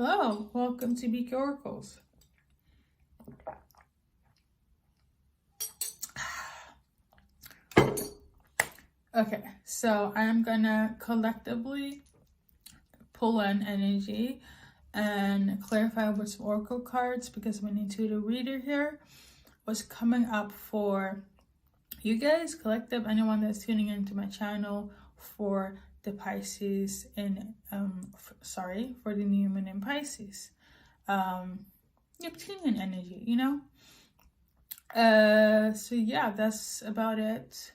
Hello, welcome to BKA Oracles. Okay, so I'm gonna collectively pull in energy and clarify with some oracle cards because I'm an intuitive reader here. What's coming up for you guys, collective, anyone that's tuning into my channel for the Pisces and for the new moon in Pisces. Neptunian energy, you know. So yeah, that's about it.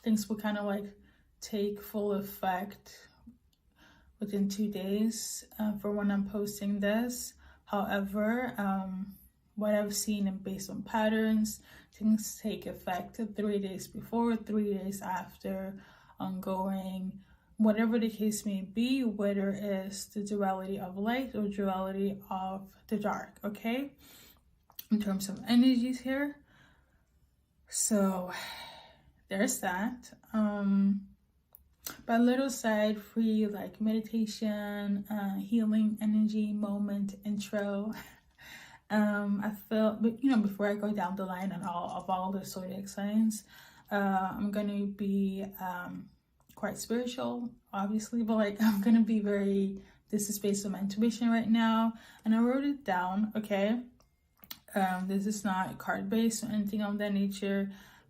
Things will kind of like take full effect within 2 days for when I'm posting this. However, what I've seen and based on patterns, things take effect 3 days before, 3 days after, ongoing, whatever the case may be, whether it's the duality of light or duality of the dark, okay? In terms of energies here. So there's that. But little side free like meditation, healing energy moment intro. I feel, but you know, before I go down the line on all the zodiac signs, I'm gonna be quite spiritual, obviously, but like I'm gonna be very, this is based on my intuition right now, and I wrote it down, okay? This is not card based or anything of that nature,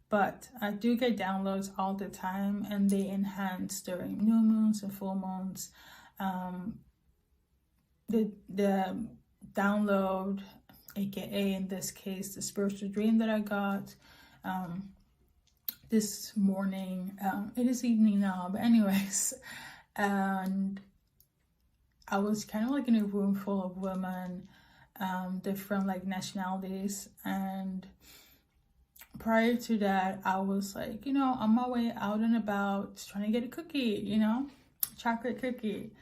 but I do get downloads all the time, and they enhance during new moons and full moons. The download, aka in this case the spiritual dream that I got this morning, it is evening now, but anyways, and I was kind of like in a room full of women, different like nationalities, and prior to that I was like, you know, on my way out and about trying to get a cookie, you know, chocolate cookie,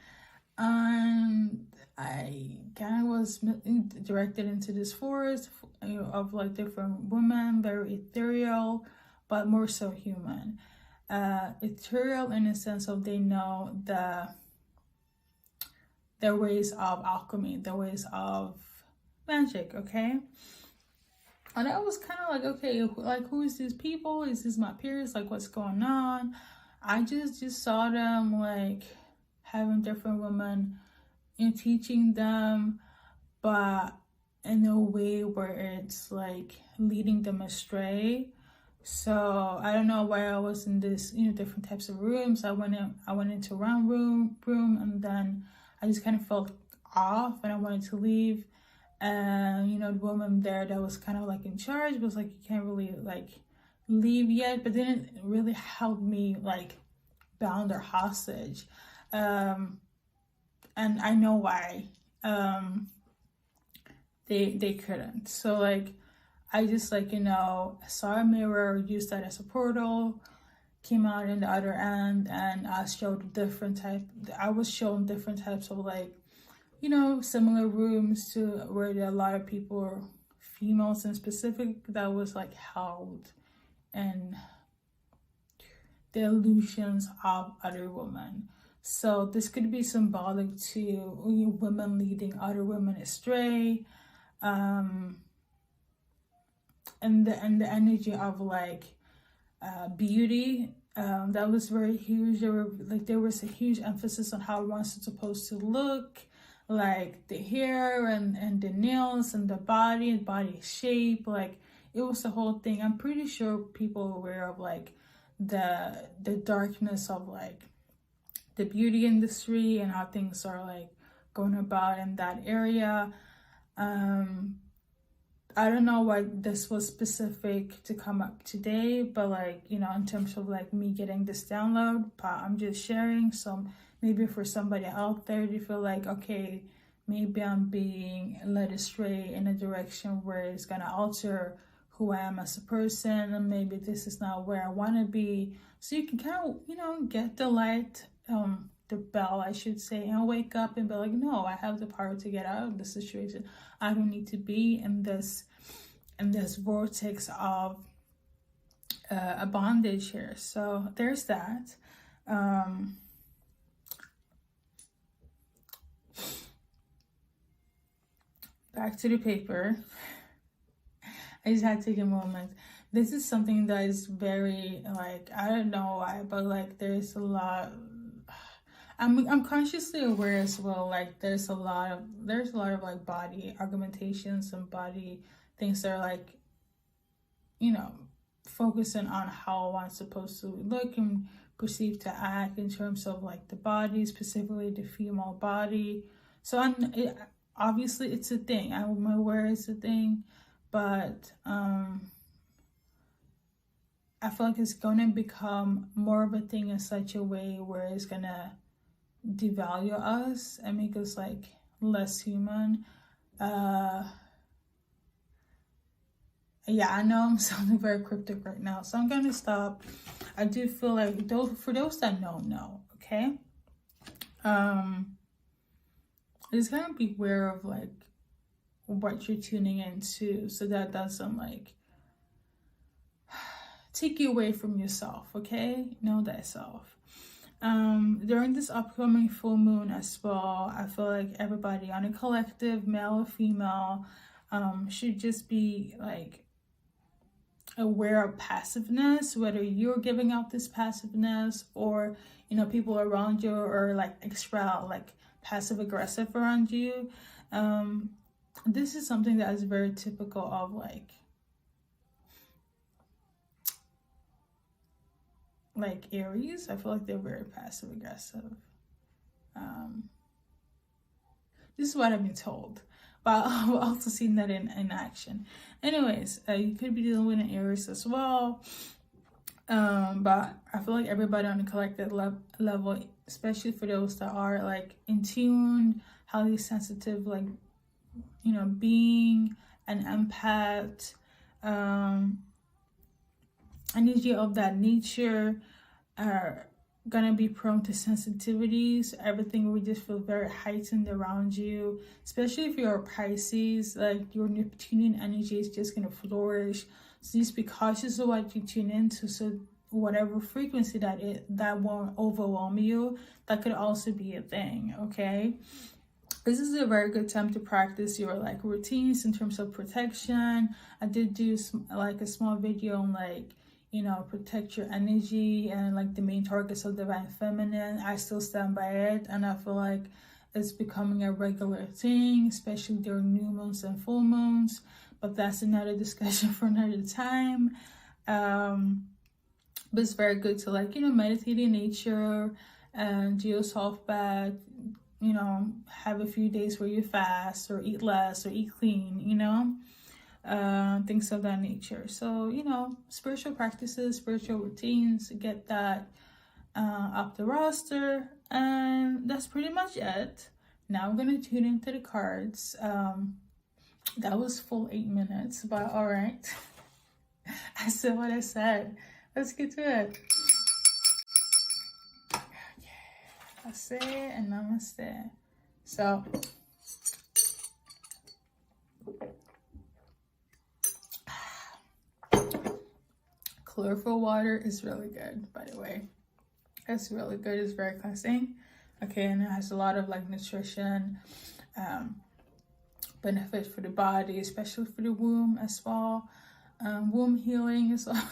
and I kind of was directed into this forest, you know, of like different women, very ethereal, but more so human. Ethereal in a sense of they know their ways of alchemy, their ways of magic, okay? And I was kind of like, okay, like who is these people? Is this my peers? Like what's going on? I just saw them like having different women and teaching them, but in a way where it's like leading them astray. So I don't know why I was in this, you know, different types of rooms. I went into one room, and then I just kind of felt off and I wanted to leave. And you know, the woman there that was kind of like in charge was like, you can't really like leave yet, but didn't really help me like bound or hostage. And I know why they couldn't. So like I just like, you know, saw a mirror, used that as a portal, came out in the other end, and I was shown different types of like, you know, similar rooms to where there are a lot of people, females in specific, that was like held and the illusions of other women. So this could be symbolic to women leading other women astray, and the energy of like beauty. That was very huge. There was a huge emphasis on how one's supposed to look, like the hair and the nails and the body shape. Like it was the whole thing. I'm pretty sure people are aware of like the darkness of like the beauty industry and how things are like going about in that area. I don't know why this was specific to come up today, but like, you know, in terms of like me getting this download, but I'm just sharing. So maybe for somebody out there to feel like, okay, maybe I'm being led astray in a direction where it's gonna alter who I am as a person, and maybe this is not where I want to be. So you can kind of, you know, get the light, the bell, I should say, and wake up and be like, no, I have the power to get out of this situation. I don't need to be in this vortex of a bondage here. So there's that. back to the paper. I just had to take a moment. This is something that is very, like, I don't know why, but like there's a lot. I'm consciously aware as well, like there's a lot of like body argumentations and body things that are like, you know, focusing on how one's supposed to look and perceive to act in terms of like the body, specifically the female body. So obviously it's a thing. I'm aware it's a thing, but I feel like it's gonna become more of a thing in such a way where it's gonna devalue us and make us like less human. Yeah, I know I'm sounding very cryptic right now, so I'm gonna stop. I do feel like for those that know, okay, just gonna be aware of like what you're tuning into, so that doesn't like take you away from yourself. Okay, know thyself. During this upcoming full moon as well, I feel like everybody on a collective, male or female, should just be like aware of passiveness, whether you're giving out this passiveness or, you know, people around you are like extra like passive aggressive around you. This is something that is very typical of like Aries. I feel like they're very passive aggressive. This is what I've been told, but I've also seen that in action. Anyways, you could be dealing with an Aries as well. But I feel like everybody on the collective level, especially for those that are like in tune, highly sensitive, like, you know, being an empath, energy of that nature are gonna be prone to sensitivities. Everything will just feel very heightened around you, especially if you're a Pisces. Like your Neptunian energy is just gonna flourish, so just be cautious of what you tune into, so whatever frequency that won't overwhelm you. That could also be a thing. Okay, this is a very good time to practice your like routines in terms of protection. I did do like a small video on like, you know, protect your energy and like the main targets of divine feminine. I still stand by it, and I feel like it's becoming a regular thing, especially during new moons and full moons, but that's another discussion for another time. But it's very good to like, you know, meditate in nature and do a soft bath, you know, have a few days where you fast or eat less or eat clean, you know, things of that nature. So, you know, spiritual practices, spiritual routines, get that up the roster. And that's pretty much it. Now I'm going to tune into the cards. That was full 8 minutes, but all right. I said what I said. Let's get to it. Yeah. Ashe and namaste. So, chlorophyll water is really good, by the way. It's really good. It's very cleansing. Okay, and it has a lot of like nutrition benefits for the body, especially for the womb as well. Womb healing as well.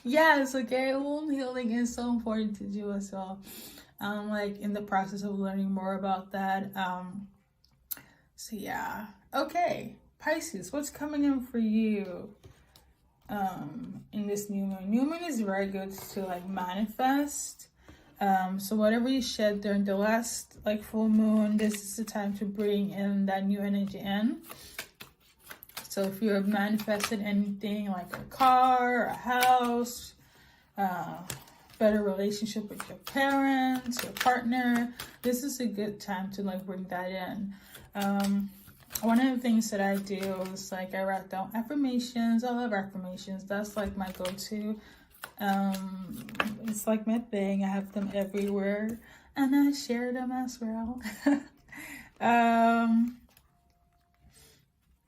Yes, okay, womb healing is so important to do as well. Like in the process of learning more about that. So yeah. Okay, Pisces, what's coming in for you in this new moon? New moon is very good to like manifest. So whatever you shed during the last like full moon, this is the time to bring in that new energy in. So if you're manifesting anything like a car, a house, better relationship with your parents, your partner, this is a good time to like bring that in. One of the things that I do is like I write down affirmations. I love affirmations. That's like my go-to. It's like my thing. I have them everywhere and I share them as well.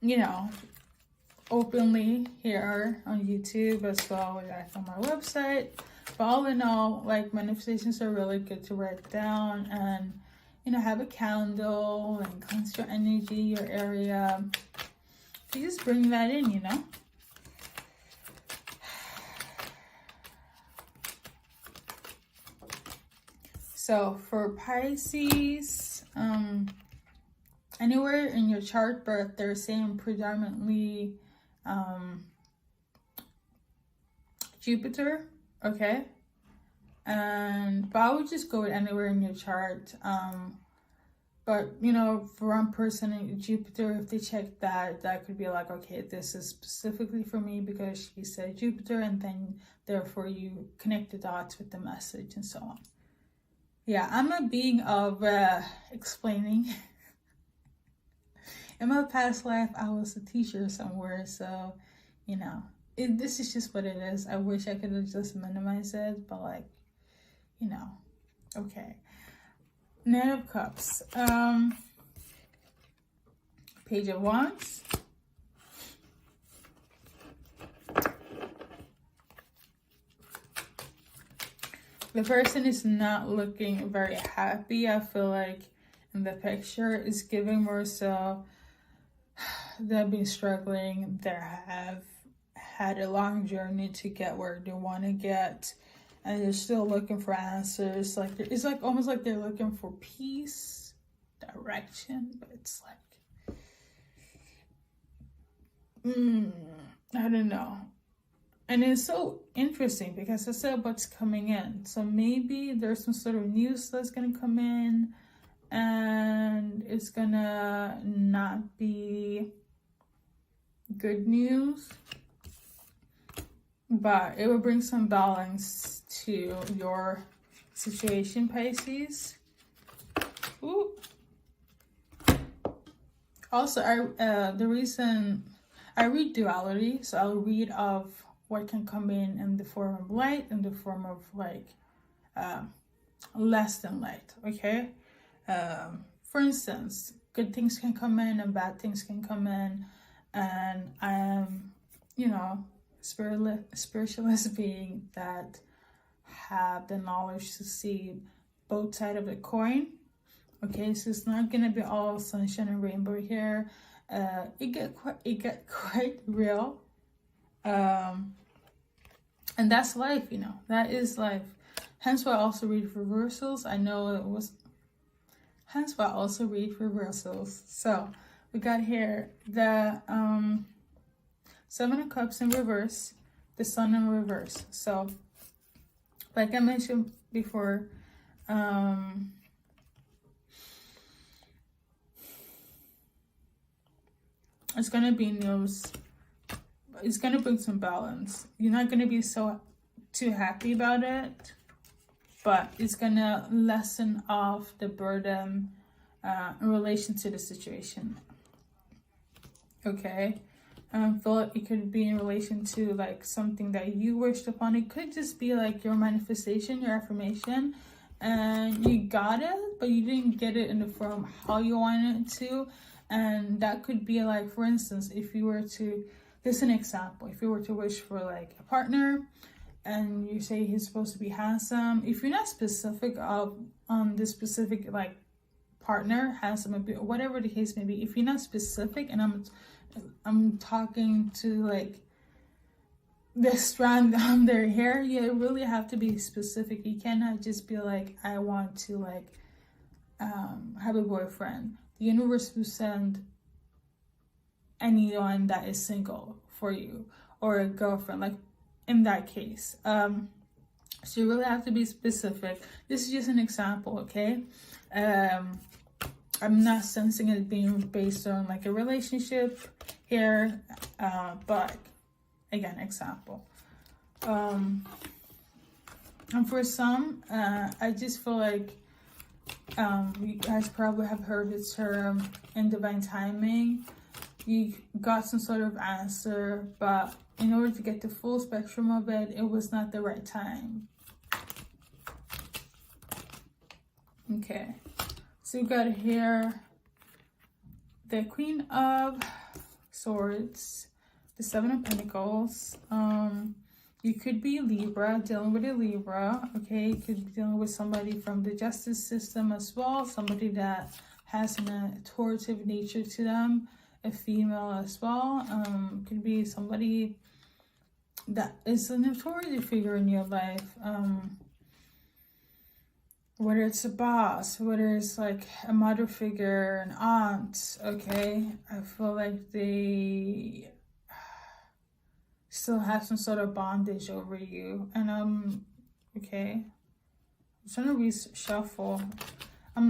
You know, openly here on YouTube as well as on my website. But all in all, like manifestations are really good to write down and, you know, have a candle and cleanse your energy, your area. So just bring that in, you know. So for Pisces, anywhere in your chart, but they're saying predominantly Jupiter, okay? But I would just go with anywhere in your chart. But, you know, for one person in Jupiter, if they check that, that could be like, okay, this is specifically for me because she said Jupiter, and then therefore you connect the dots with the message and so on. Yeah, I'm a being of explaining. In my past life, I was a teacher somewhere, so, you know, this is just what it is. I wish I could have just minimized it, but, like, you know, okay. Knight of Cups. Page of Wands. The person is not looking very happy. I feel like in the picture is giving more so they've been struggling. They have had a long journey to get where they want to get, and they're still looking for answers. Like it's like almost like they're looking for peace, direction, but it's like I don't know. And it's so interesting because I said what's coming in. So maybe there's some sort of news that's going to come in, and it's going to not be good news, but it will bring some balance to your situation, Pisces. Ooh. Also, the reason I read duality, so I'll read of what can come in the form of light, in the form of like less than light, okay? For instance, good things can come in and bad things can come in, and I am, you know, spiritualist being that have the knowledge to see both sides of the coin, okay? So it's not gonna be all sunshine and rainbow here. It get quite real. And that's life, you know, that is life. Hence why I also read reversals. I know it was, hence why I also read reversals. So we got here the Seven of Cups in reverse, the Sun in reverse. So like I mentioned before, it's gonna be news. It's going to bring some balance. You're not going to be too happy about it, but it's going to lessen off the burden in relation to the situation. Okay? I feel like it could be in relation to like something that you wished upon. It could just be like your manifestation, your affirmation, and you got it, but you didn't get it in the form how you wanted it to. And that could be like, for instance, if you were to, this is an example. If you were to wish for like a partner and you say he's supposed to be handsome, if you're not specific on this specific like partner, handsome, whatever the case may be, if you're not specific, and I'm talking to like the strand on their hair, you really have to be specific. You cannot just be like, I want to like have a boyfriend. The universe will send anyone that is single for you, or a girlfriend, like in that case. So you really have to be specific. This is just an example, okay? I'm not sensing it being based on like a relationship here, but again, example. And for some, I just feel like you guys probably have heard the term in divine timing. You got some sort of answer, but in order to get the full spectrum of it, it was not the right time. Okay, so you got here the Queen of Swords, the Seven of Pentacles. You could be Libra, dealing with a Libra, okay? You could be dealing with somebody from the justice system as well, somebody that has an authoritative nature to them, a female as well. Could be somebody that is an authority figure in your life. Whether it's a boss, whether it's like a mother figure, an aunt, okay? I feel like they still have some sort of bondage over you. And okay. I'm trying to reshuffle. I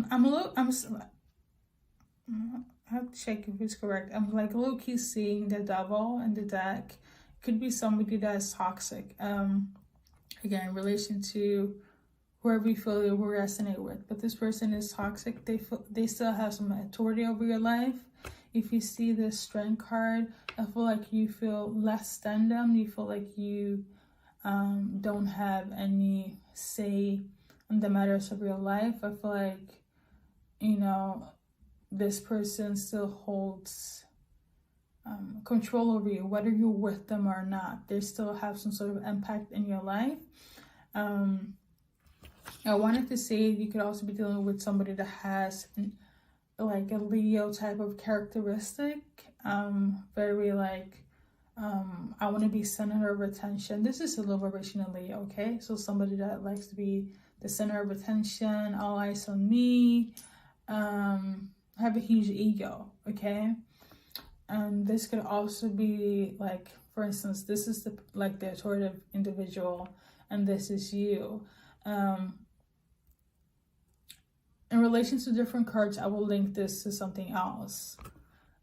have to check if it's correct. I'm like low-key seeing the devil in the deck. Could be somebody that's toxic. Again, in relation to whoever you feel you will resonate with. But this person is toxic. They still have some authority over your life. If you see this strength card, I feel like you feel less than them. You feel like you don't have any say in the matters of your life. I feel like, you know, this person still holds control over you, whether you're with them or not. They still have some sort of impact in your life. I wanted to say you could also be dealing with somebody that has like a Leo type of characteristic. Very like, I want to be center of attention. This is a low vibration in Leo, okay? So somebody that likes to be the center of attention, all eyes on me, have a huge ego, okay? This could also be like, for instance, this is the authoritative individual and this is you. In relation to different cards, I will link this to something else.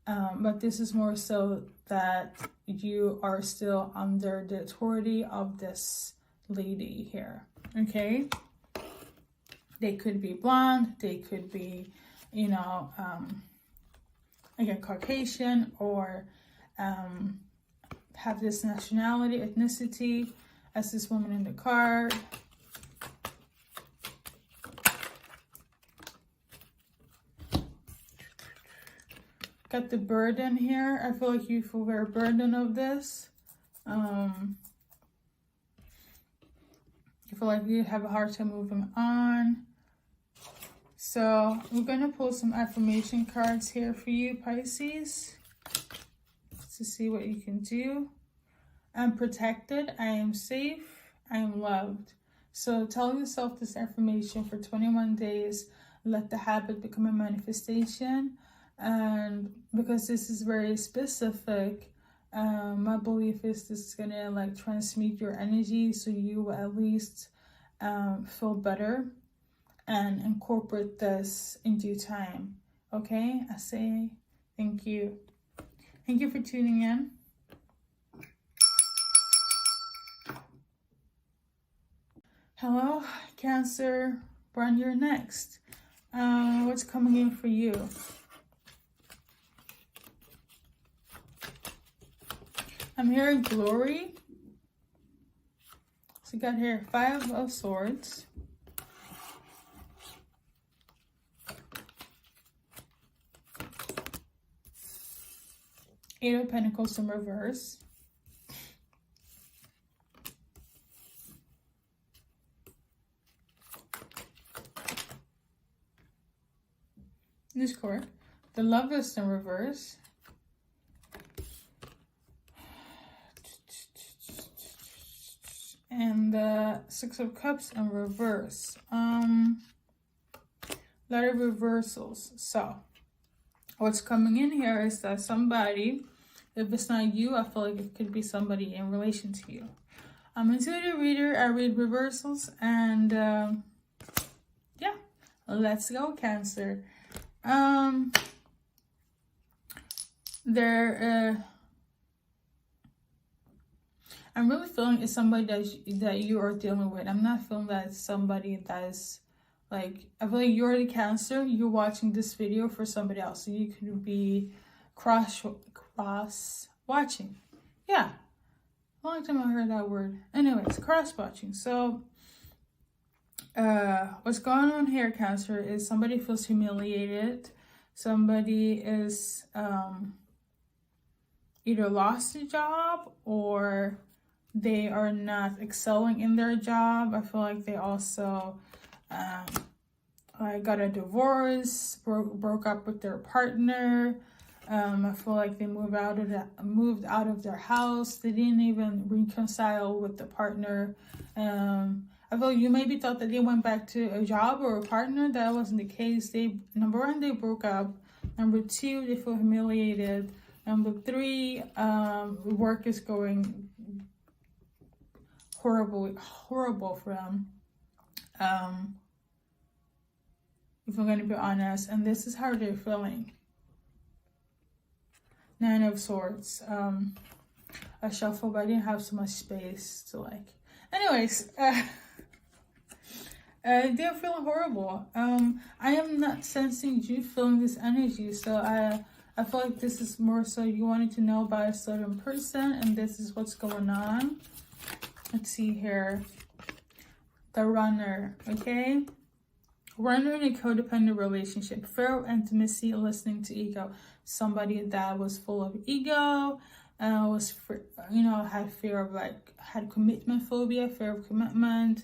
But this is more so that you are still under the authority of this lady here, okay? They could be blonde, they could be, you know, again, Caucasian, or have this nationality, ethnicity, as this woman in the card. Got the burden here. I feel like you feel very burdened of this. You feel like you have a hard time moving on. So we're going to pull some affirmation cards here for you, Pisces, to see what you can do. I'm protected. I am safe. I am loved. So tell yourself this affirmation for 21 days. Let the habit become a manifestation. And because this is very specific, my belief is this is going to like transmute your energy, so you will at least feel better and incorporate this in due time. Okay, I say thank you. Thank you for tuning in. Hello, Cancer. Brian, you're next. What's coming in for you? I'm hearing glory. So you got here 5 of Swords. Eight of Pentacles in reverse. Discord. The Lovers in reverse. And the Six of Cups in reverse. Lot of reversals. So what's coming in here is that somebody, if it's not you, I feel like it could be somebody in relation to you. I'm an intuitive reader. I read reversals. And yeah, let's go, Cancer. I'm really feeling it's somebody that you are dealing with. I'm not feeling that it's somebody that's like, I feel like you're the Cancer. You're watching this video for somebody else. So you could be cross watching. Yeah. Long time I heard that word. Anyways, cross watching. So what's going on here, Cancer, is somebody feels humiliated. Somebody is either lost a job or they are not excelling in their job. I feel like they also like got a divorce, broke up with their partner. I feel like they moved out of their house. They didn't even reconcile with the partner. I feel like you maybe thought that they went back to a job or a partner. That wasn't the case. Number one, they broke up. Number two, they feel humiliated. Number three, work is going horrible for them. If I'm going to be honest, and this is how they're feeling. 9 of Swords. I shuffled, but I didn't have so much space to like. Anyways, they're feeling horrible. I am not sensing you feeling this energy, so I feel like this is more so you wanted to know about a certain person, and this is what's going on. Let's see here. The Runner, okay? Runner in a codependent relationship. Fear of intimacy, listening to ego. Somebody that was full of ego, had fear of had commitment phobia, fear of commitment.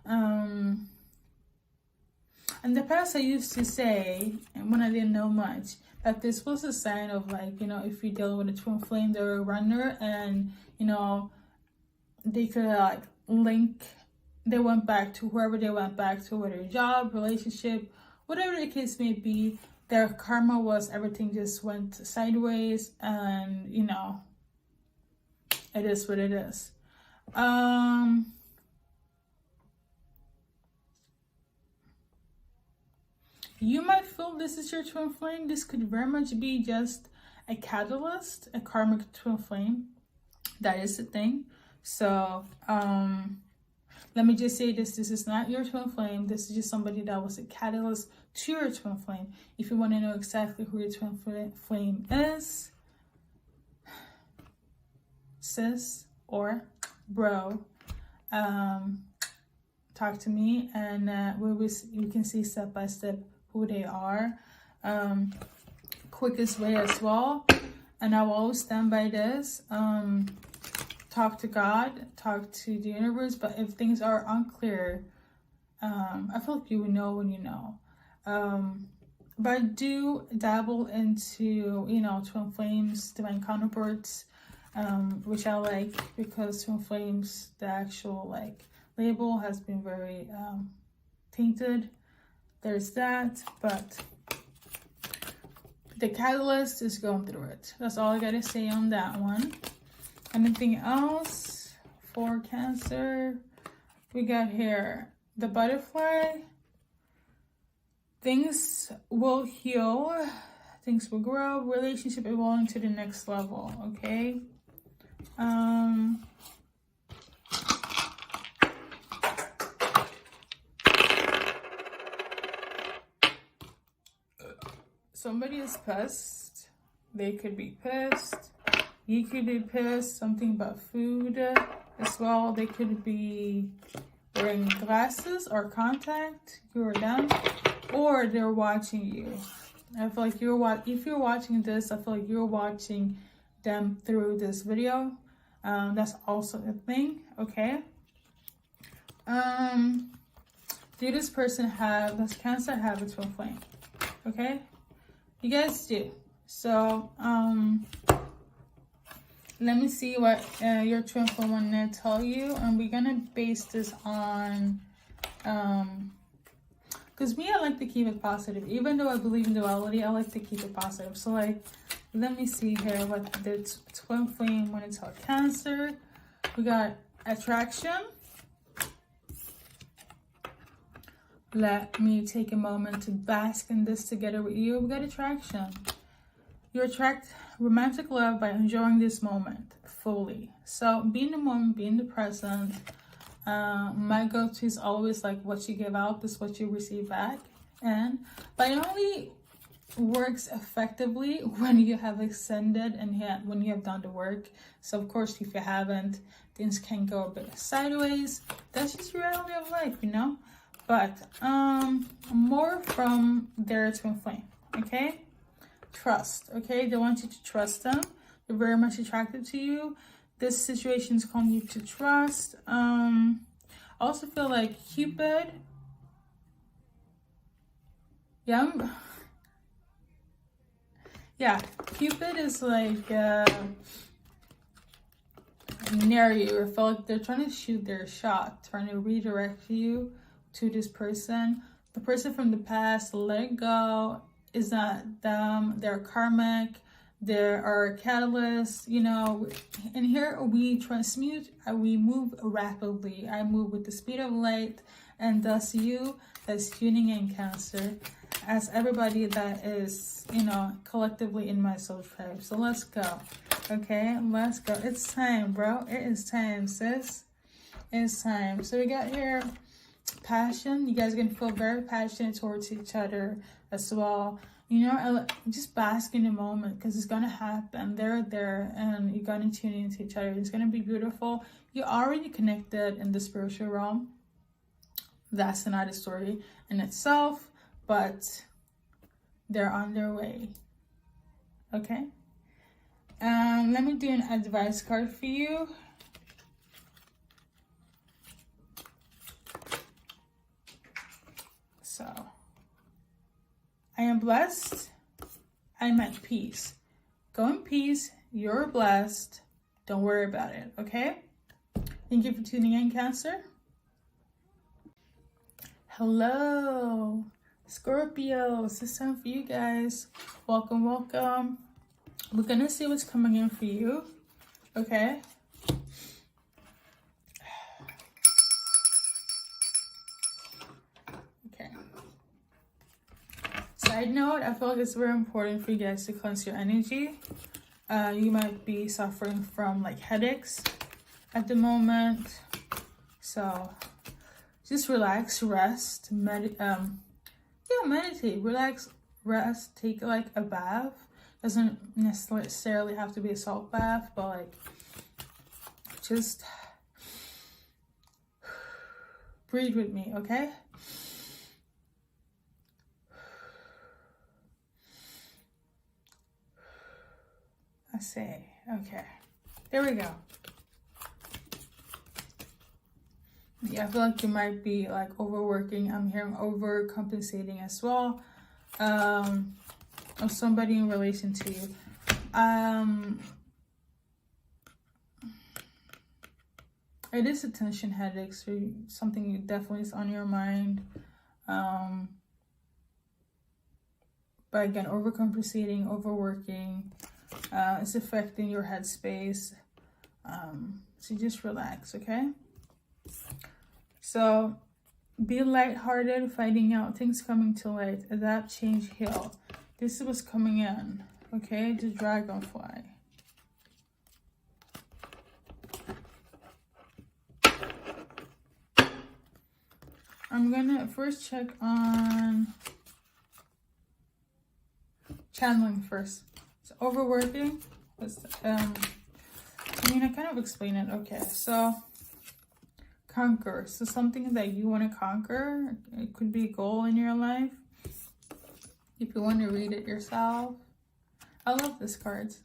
In the past, I used to say, and when I didn't know much, that this was a sign of if you're dealing with a twin flame, they're a runner, and they could link. They went back to whoever they went back to, whether job, relationship, whatever the case may be. Their karma was everything just went sideways, and it is what it is. You might feel this is your twin flame. This could very much be just a catalyst, a karmic twin flame. That is the thing. So, let me just say this is not your twin flame. This is just somebody that was a catalyst to your twin flame. If you want to know exactly who your twin flame is, sis or bro, talk to me, and you can see step by step who they are. Quickest way as well, and I will always stand by this. Talk to God, talk to the universe, but if things are unclear, I feel like you would know when you know. But I do dabble into, twin flames, divine counterparts, which I like, because twin flames, the actual label has been very tainted. There's that, but the catalyst is going through it. That's all I gotta say on that one. Anything else for Cancer? We got here the butterfly. Things will heal, things will grow, relationship evolving to the next level, okay? Somebody is pissed. They could be pissed. You could be pissed. Something about food as well. They could be wearing glasses or contact. You're done. Or they're watching you. I feel like if you're watching this, I feel like you're watching them through this video. That's also a thing, okay? Do this person does Cancer have a twin flame? Okay? You guys do. So, let me see what your twin flame want to tell you. And we're going to base this on... because me, I like to keep it positive. Even though I believe in duality, I like to keep it positive. So, let me see here what the twin flame want to tell Cancer. We got attraction. Let me take a moment to bask in this together with you. We got attraction. You attract romantic love by enjoying this moment fully. So, be in the moment, be in the present. My go-to is always what you give out is what you receive back, but it only works effectively when you have extended and when you have done the work. So of course, if you haven't, things can go a bit sideways. That's just the reality of life, but more from their twin flame. Okay, trust. Okay, they want you to trust them. They're very much attracted to you. this situation is calling you to trust. I also feel like Cupid. Yeah, Cupid is like near you. I feel like they're trying to shoot their shot, trying to redirect you to this person. The person from the past, let it go. Is not them. They're karmic. There are catalysts, you know. And here we transmute, we move rapidly. I move with the speed of light, and thus you, that's tuning in Cancer, as everybody that is, you know, collectively in my soul tribe. So let's go. Okay, let's go. It's time, bro. It is time, sis. It's time. So we got here passion. You guys are gonna feel very passionate towards each other as well. You know, just bask in the moment, because it's gonna happen. They're there, and you're gonna tune into each other. It's gonna be beautiful. You're already connected in the spiritual realm. That's another story in itself, but they're on their way. Okay. Let me do an advice card for you. So, I am blessed. I'm at peace. Go in peace. You're blessed. Don't worry about it, okay? Thank you for tuning in, Cancer. Hello, Scorpio. It's this time for you guys. Welcome, welcome. We're going to see what's coming in for you, okay? Side note, I feel like it's very important for you guys to cleanse your energy. You might be suffering from like headaches at the moment. So just relax, rest, meditate, relax, rest, take like a bath. Doesn't necessarily have to be a salt bath, but like just breathe with me, okay? I say, okay, there we go. Yeah, I feel like you might be like overworking. I'm hearing overcompensating as well. Of somebody in relation to you. It is a tension headache, so something you definitely is on your mind. But again, overcompensating, overworking, it's affecting your headspace. So just relax, okay? So be lighthearted, finding out things coming to light, adapt, change, heal. This is what's coming in, okay? The dragonfly. I'm gonna first check on channeling first. So overworking. I kind of explain it. Okay, so conquer. So something that you want to conquer. It could be a goal in your life. If you want to read it yourself. I love this cards.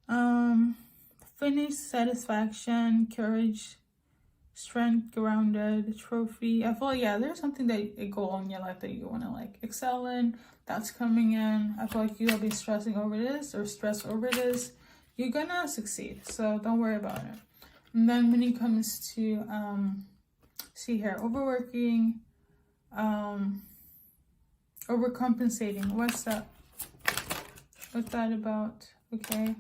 Finish, satisfaction, courage, strength, grounded, trophy. I feel like, yeah, there's something a goal in your life that you want to like excel in. That's coming in. I feel like you'll be stressing over this or stress over this. You're gonna succeed, so don't worry about it. And then when it comes to see here, overworking, overcompensating. What's that? What's that about? Okay.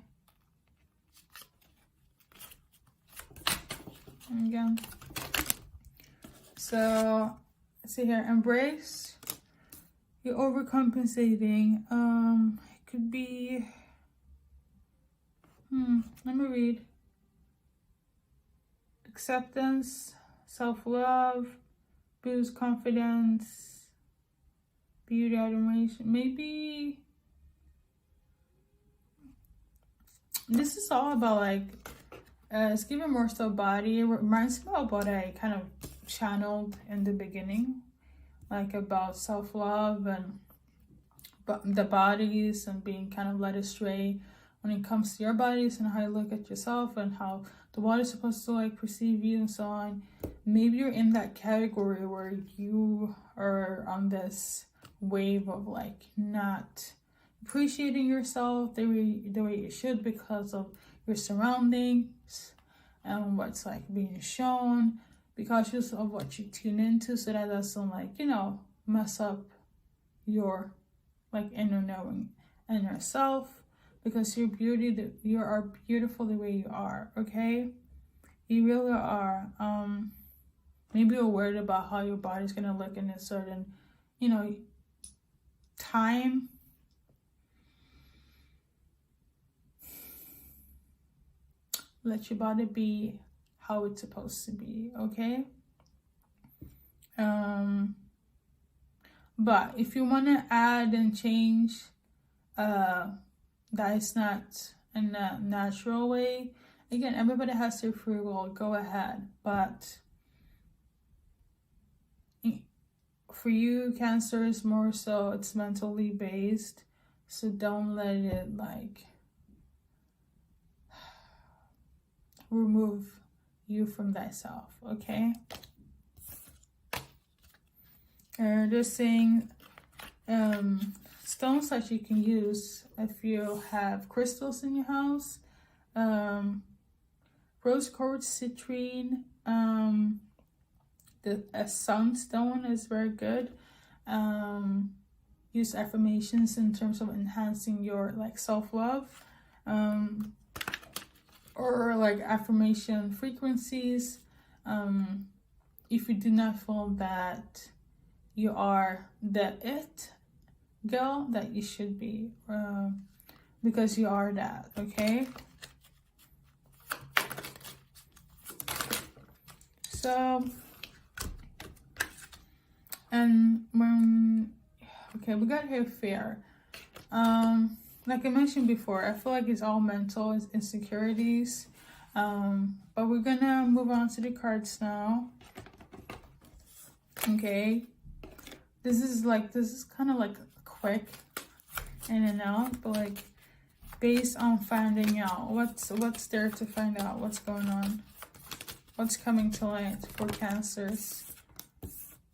And again. So see here, embrace. You're overcompensating. It could be. Let me read. Acceptance, self-love, boost confidence, beauty, admiration. Maybe this is all about like it's giving more so body. It reminds me of what I kind of channeled in the beginning, like about self-love and the bodies and being kind of led astray when it comes to your bodies and how you look at yourself and how the body's supposed to like perceive you and so on. Maybe you're in that category where you are on this wave of like not appreciating yourself the way you should because of your surroundings and what's like being shown. Be cautious of what you tune into so that doesn't like, you know, mess up your like inner knowing and yourself, because you are beautiful the way you are, okay? You really are. Maybe you're worried about how your body's gonna look in a certain, you know, time. Let your body be how it's supposed to be, okay? But if you want to add and change, that is not in a natural way. Again, everybody has their free will. Go ahead. But for you, Cancer is more so it's mentally based. So don't let it like remove you from thyself, okay? They're saying stones that you can use if you have crystals in your house. Rose quartz, citrine, a sunstone is very good. Use affirmations in terms of enhancing your like self-love, or like affirmation frequencies. If you do not feel that you are the it girl that you should be, because you are that, okay? So, and when, okay, we got here fear. Like I mentioned before, I feel like it's all mental, it's insecurities. But we're gonna move on to the cards now. Okay. This is kind of like quick in and out, but like based on finding out what's there to find out, what's going on, what's coming to light for Cancers.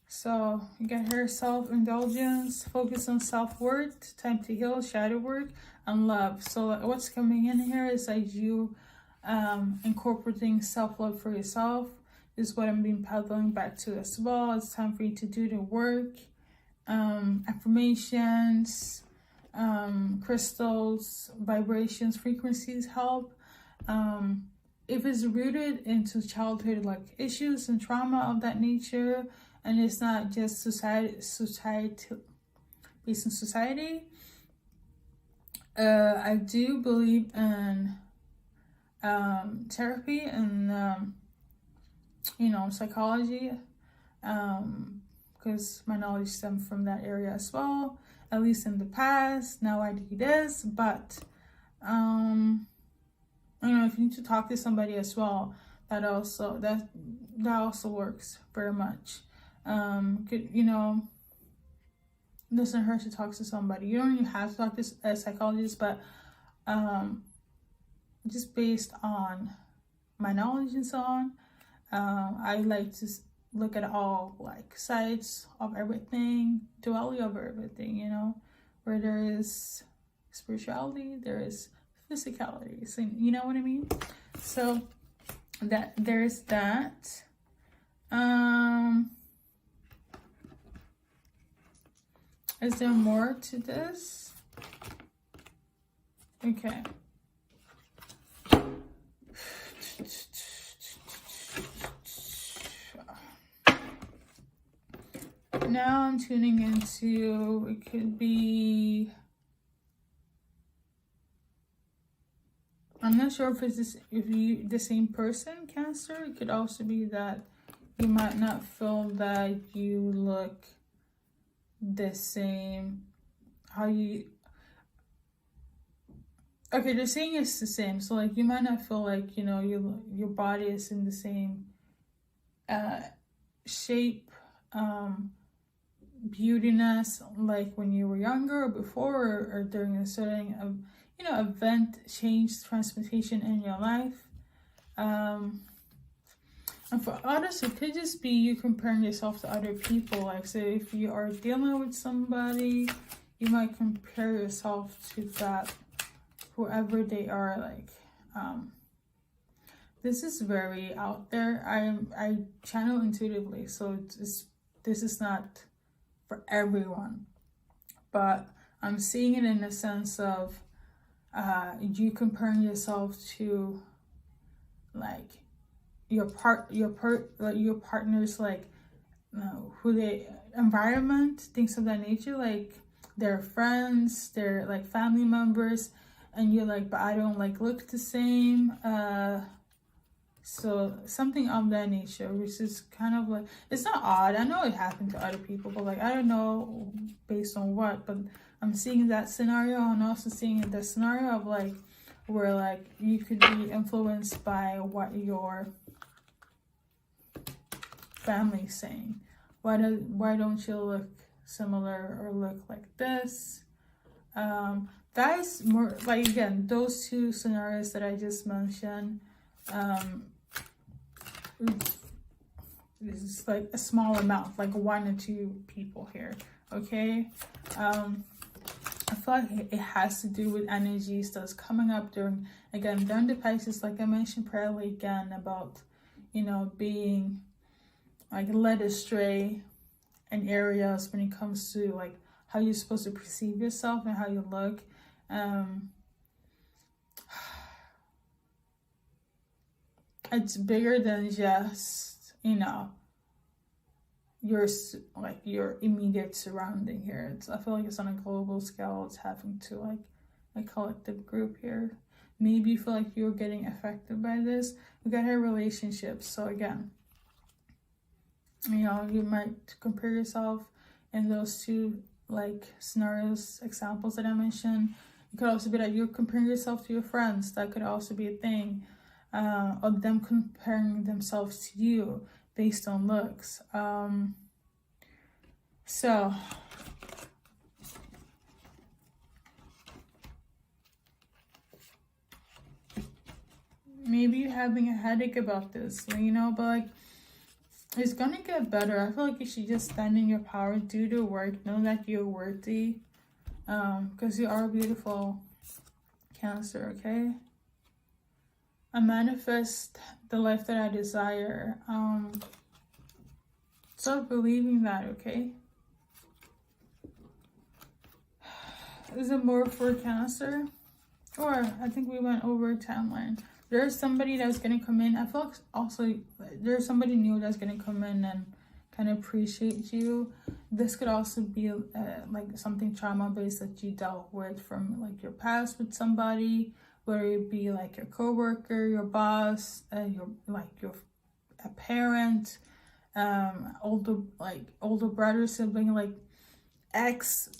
So you get here, self-indulgence, focus on self-worth, time to heal, shadow work, and love. So what's coming in here is like you incorporating self-love for yourself. This is what I'm being peddling back to as well. It's time for you to do the work. Affirmations, crystals, vibrations, frequencies help. If it's rooted into childhood like issues and trauma of that nature, and it's not just society based in society, I do believe in therapy and you know, psychology, because my knowledge stems from that area as well, at least in the past. Now I do this, but you know, if you need to talk to somebody as well, that also works very much. You know, doesn't hurt to talk to somebody. You don't even have to talk to a psychologist, but just based on my knowledge and so on, I like to look at all like sides of everything, duality of everything, you know, where there is spirituality, there is physicality, so you know what I mean. So that there's that. Is there more to this? Okay. Now I'm tuning into, it could be, I'm not sure if it's the same person, Cancer. It could also be that you might not feel that you look the same. Okay, they're saying it's the same. So like you might not feel like, you know, your body is in the same shape, beautiness like when you were younger or before, or during a certain you know, event, change, transmutation in your life. And for others, it could just be you comparing yourself to other people. Like, so if you are dealing with somebody, you might compare yourself to that, whoever they are. Like, this is very out there. I channel intuitively, so this is not for everyone. But I'm seeing it in the sense of you comparing yourself to, like, your partner's, like, who they, environment, things of that nature, like their friends, their, like, family members, and you're like, but I don't, like, look the same. So something of that nature, which is kind of like, it's not odd. I know it happened to other people, but, like, I don't know based on what, but I'm seeing that scenario, and also seeing the scenario of, like, where, like, you could be influenced by what your family's saying. Why don't you look similar or look like this? That's more like, again, those two scenarios that I just mentioned. This is like a small amount, like 1 or 2 people here. Okay. I feel like it has to do with energies that's coming up during the Pisces, like I mentioned priorly, again, about, you know, being, like, led astray in areas when it comes to, like, how you're supposed to perceive yourself and how you look. It's bigger than just, you know, your immediate surrounding here. I feel like it's on a global scale. It's having to, like, a collective group here. Maybe you feel like you're getting affected by this. We got her relationships. So again, you know, you might compare yourself in those two, like, scenarios, examples that I mentioned. It could also be that you're comparing yourself to your friends. That could also be a thing. Or them comparing themselves to you based on looks. So maybe you're having a headache about this, you know, but, like, it's gonna get better. I feel like you should just stand in your power, do the work, know that you're worthy, because you are beautiful, Cancer. Okay, I manifest the life that I desire. Start believing that. Okay, is it more for Cancer? Or I think we went over a timeline. There's somebody that's going to come in. I feel like also there's somebody new that's going to come in and kind of appreciate you. This could also be like something trauma-based that you dealt with from, like, your past with somebody, whether it be, like, your coworker, your boss, a parent, older brother, sibling, like, ex.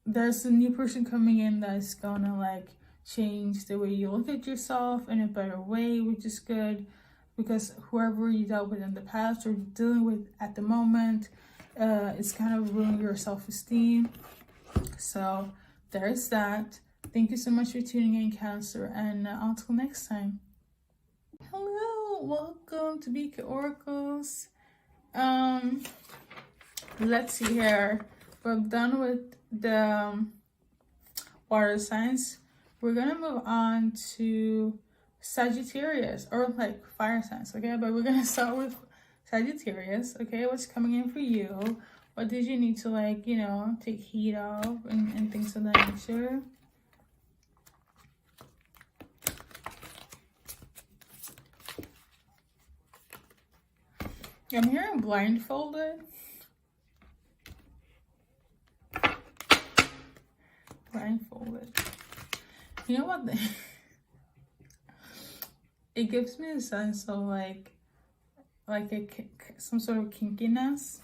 There's a new person coming in that's gonna, like, change the way you look at yourself in a better way, which is good, because whoever you dealt with in the past or dealing with at the moment, it's kind of ruining your self-esteem. So there's that. Thank you so much for tuning in, Cancer, and until next time. Hello, welcome to BKA Oracles. Let's see here. We're done with the water signs. We're gonna move on to Sagittarius, or, like, fire signs. Okay, but we're gonna start with Sagittarius. Okay, what's coming in for you? What did you need to, like, you know, take heed of, and things of that nature? I'm hearing blindfolded. Blindfolded. You know what? It gives me a sense of, like some sort of kinkiness.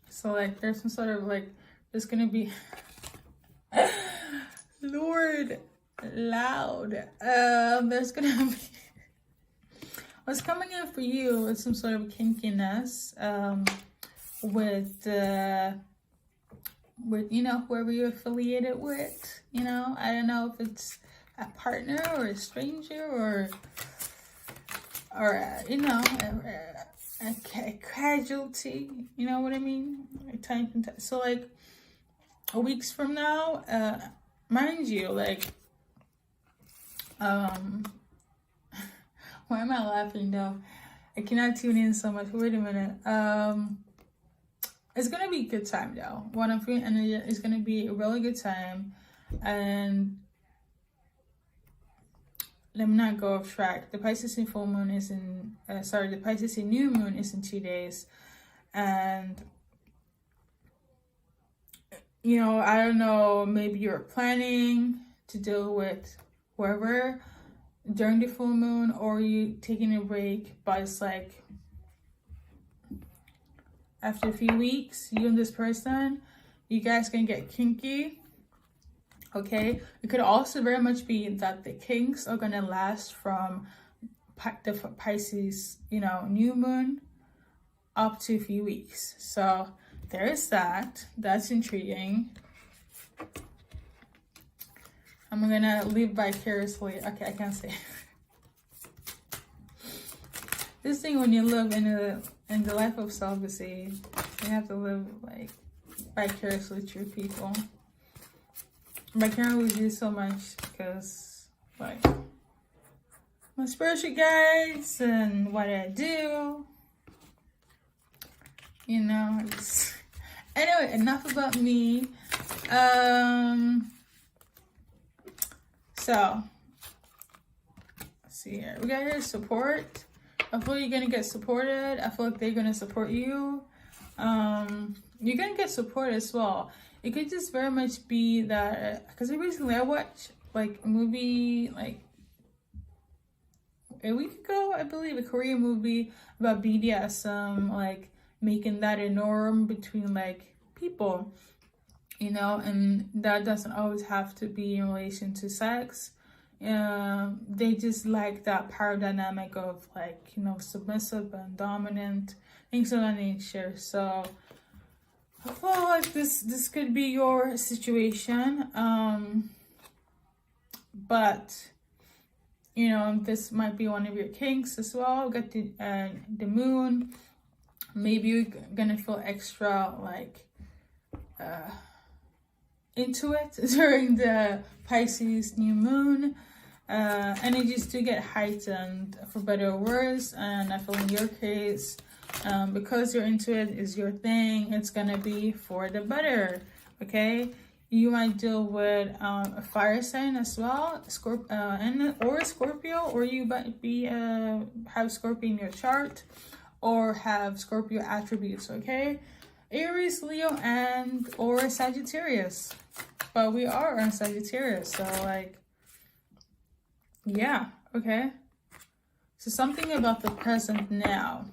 So, like, there's some sort of, like, there's gonna be Lord loud. There's gonna be what's coming in for you is some sort of kinkiness with with, you know, whoever you're affiliated with. You know, I don't know if it's a partner or a stranger or you know, a casualty. You know what I mean? So like weeks from now, mind you, like, why am I laughing though? I cannot tune in so much. Wait a minute. It's gonna be a good time though. What I'm feeling, and it's gonna be a really good time. And let me not go off track. The Pisces full moon is in, the Pisces new moon is in 2 days. And, you know, I don't know, maybe you're planning to deal with whoever during the full moon, or you taking a break, but it's like after a few weeks, you and this person, you guys can get kinky. Okay, it could also very much be that the kinks are gonna last from the Pisces, you know, new moon up to a few weeks. So there's that. That's intriguing. I'm gonna live vicariously. Okay, I can't say. This thing, when you live in the life of celibacy, you have to live like vicariously through people. But I can't really do so much because, like, my spiritual guides and what I do, you know. Anyway, enough about me. So, let's see here. We got here support. I feel you're gonna get supported. I feel like they're gonna support you. You're gonna get support as well. It could just very much be that, because recently I watched like a movie like a week ago, I believe, a Korean movie about BDSM, like making that a norm between like people, you know, and that doesn't always have to be in relation to sex. They just like that power dynamic of like, you know, submissive and dominant, things of that nature. So I feel like this could be your situation, but you know, this might be one of your kinks as well. Got the moon. Maybe you're gonna feel extra like into it during the Pisces new moon. Energies do get heightened for better or worse, and I feel in your case, because you're into it, is your thing, it's gonna be for the better. Okay, you might deal with a fire sign as well, or Scorpio, or you might be have Scorpio in your chart, or have Scorpio attributes. Okay, Aries, Leo, and or Sagittarius. But we are on Sagittarius, so like, yeah, okay. So something about the present now.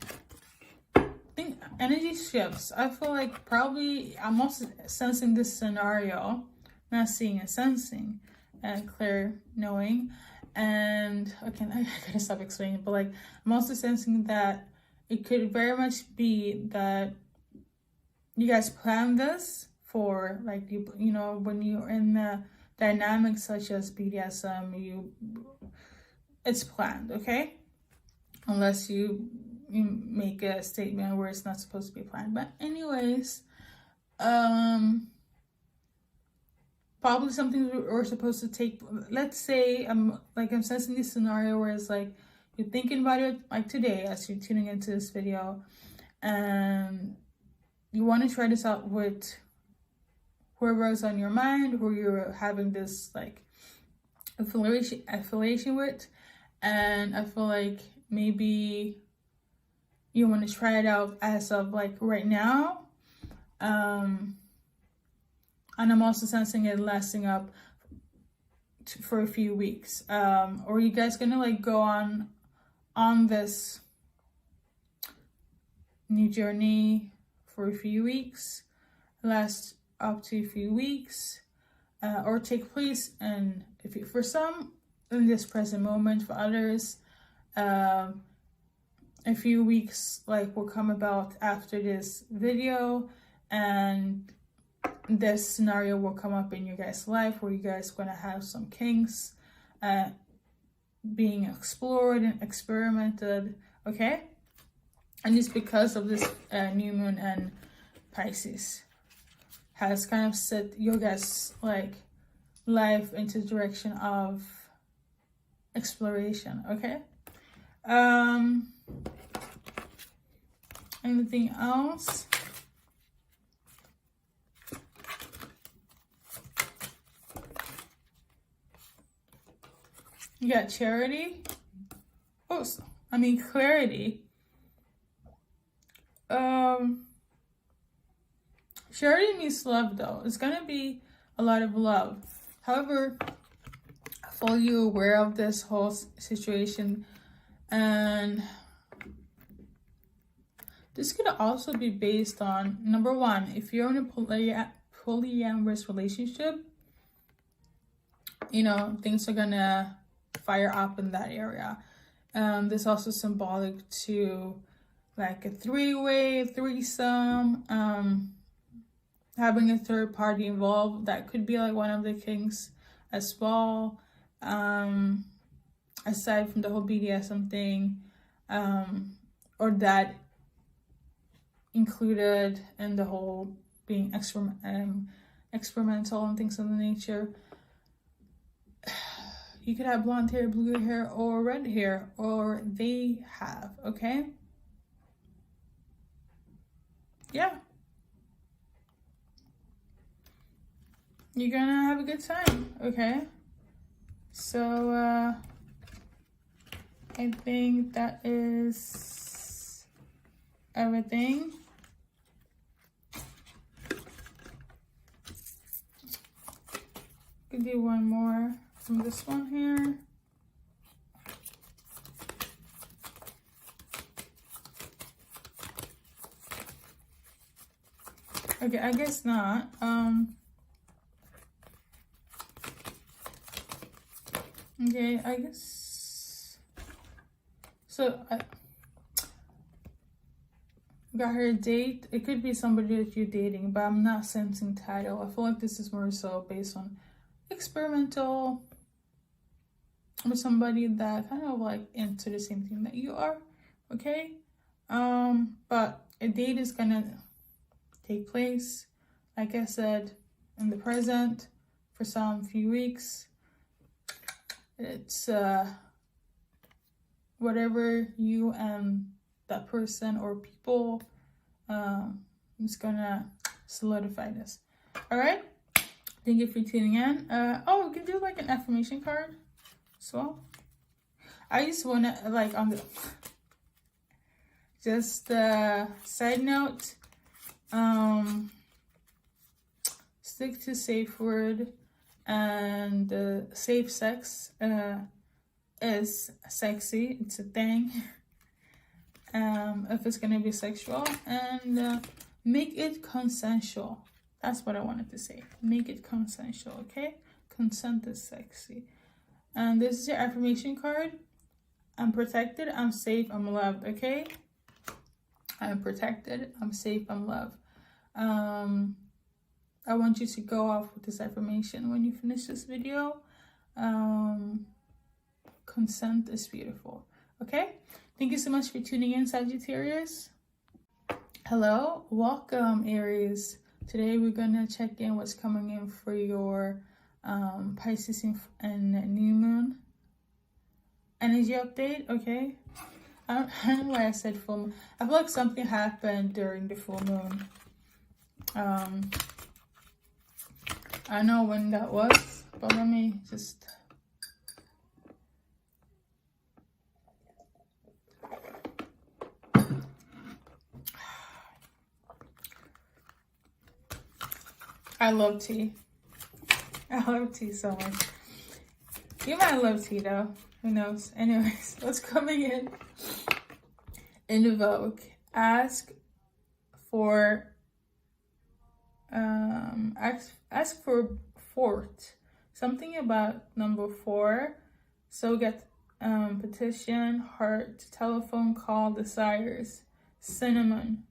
I think energy shifts. I feel like probably I'm also sensing this scenario, not seeing and sensing, and clear knowing. And okay, I gotta stop explaining, but like I'm also sensing that it could very much be that you guys plan this for like, you know, when you're in the dynamics such as BDSM, it's planned, okay? Unless you make a statement where it's not supposed to be planned. But anyways, probably something we're supposed to take. Let's say I'm sensing this scenario where it's like you're thinking about it like today as you're tuning into this video, and you want to try this out with whoever's on your mind, who you're having this like affiliation with. And I feel like maybe you want to try it out as of like right now. And I'm also sensing it lasting up for a few weeks. Or you guys gonna like go on this new journey for a few weeks, last up to a few weeks, or take place. And for some, in this present moment, for others, a few weeks like will come about after this video, and this scenario will come up in your guys' life where you guys are going to have some kinks being explored and experimented, okay? And it's because of this new moon and Pisces has kind of set your guys' like life into the direction of exploration, okay? Anything else? You got charity. Oh, I mean clarity. Charity means love, though. It's gonna be a lot of love. However, fully aware of this whole situation, and this could also be based on, number one, if you're in a polyamorous relationship, you know, things are gonna fire up in that area. This also symbolic to like a three-way, threesome, having a third party involved. That could be like one of the kinks as well. Aside from the whole BDSM thing, or that included in the whole being experimental and things of the nature. You could have blonde hair, blue hair, or red hair, or they have, okay? Yeah. You're gonna have a good time, okay? So, I think that is everything. Could do one more from this one here. Okay, I guess not. Okay, I guess. So I got her a date. It could be somebody that you're dating, but I'm not sensing title. I feel like this is more so based on experimental with somebody that kind of like into the same thing that you are, okay? But a date is gonna take place, like I said, in the present for some few weeks. It's whatever you and that person or people is gonna solidify this. All right, thank you for tuning in. Oh, we can do like an affirmation card as well. I just wanna like on the just side note, stick to safe word, and safe sex is sexy. It's a thing. If it's gonna be sexual, and make it consensual. That's what I wanted to say. Make it consensual, okay? Consent is sexy. And this is your affirmation card. I'm protected, I'm safe, I'm loved, okay? I'm protected, I'm safe, I'm loved. I want you to go off with this affirmation when you finish this video. Consent is beautiful, okay? Thank you so much for tuning in, Sagittarius. Hello, welcome, Aries. Today we're gonna check in what's coming in for your Pisces and new moon energy update, okay? I don't know why I said full moon. I feel like something happened during the full moon. I know when that was, but let me just... I love tea. I love tea so much. You might love tea though. Who knows? Anyways, what's coming in? Invoke. Ask for fort. Something about number 4. So get petition, heart, telephone call, desires, cinnamon.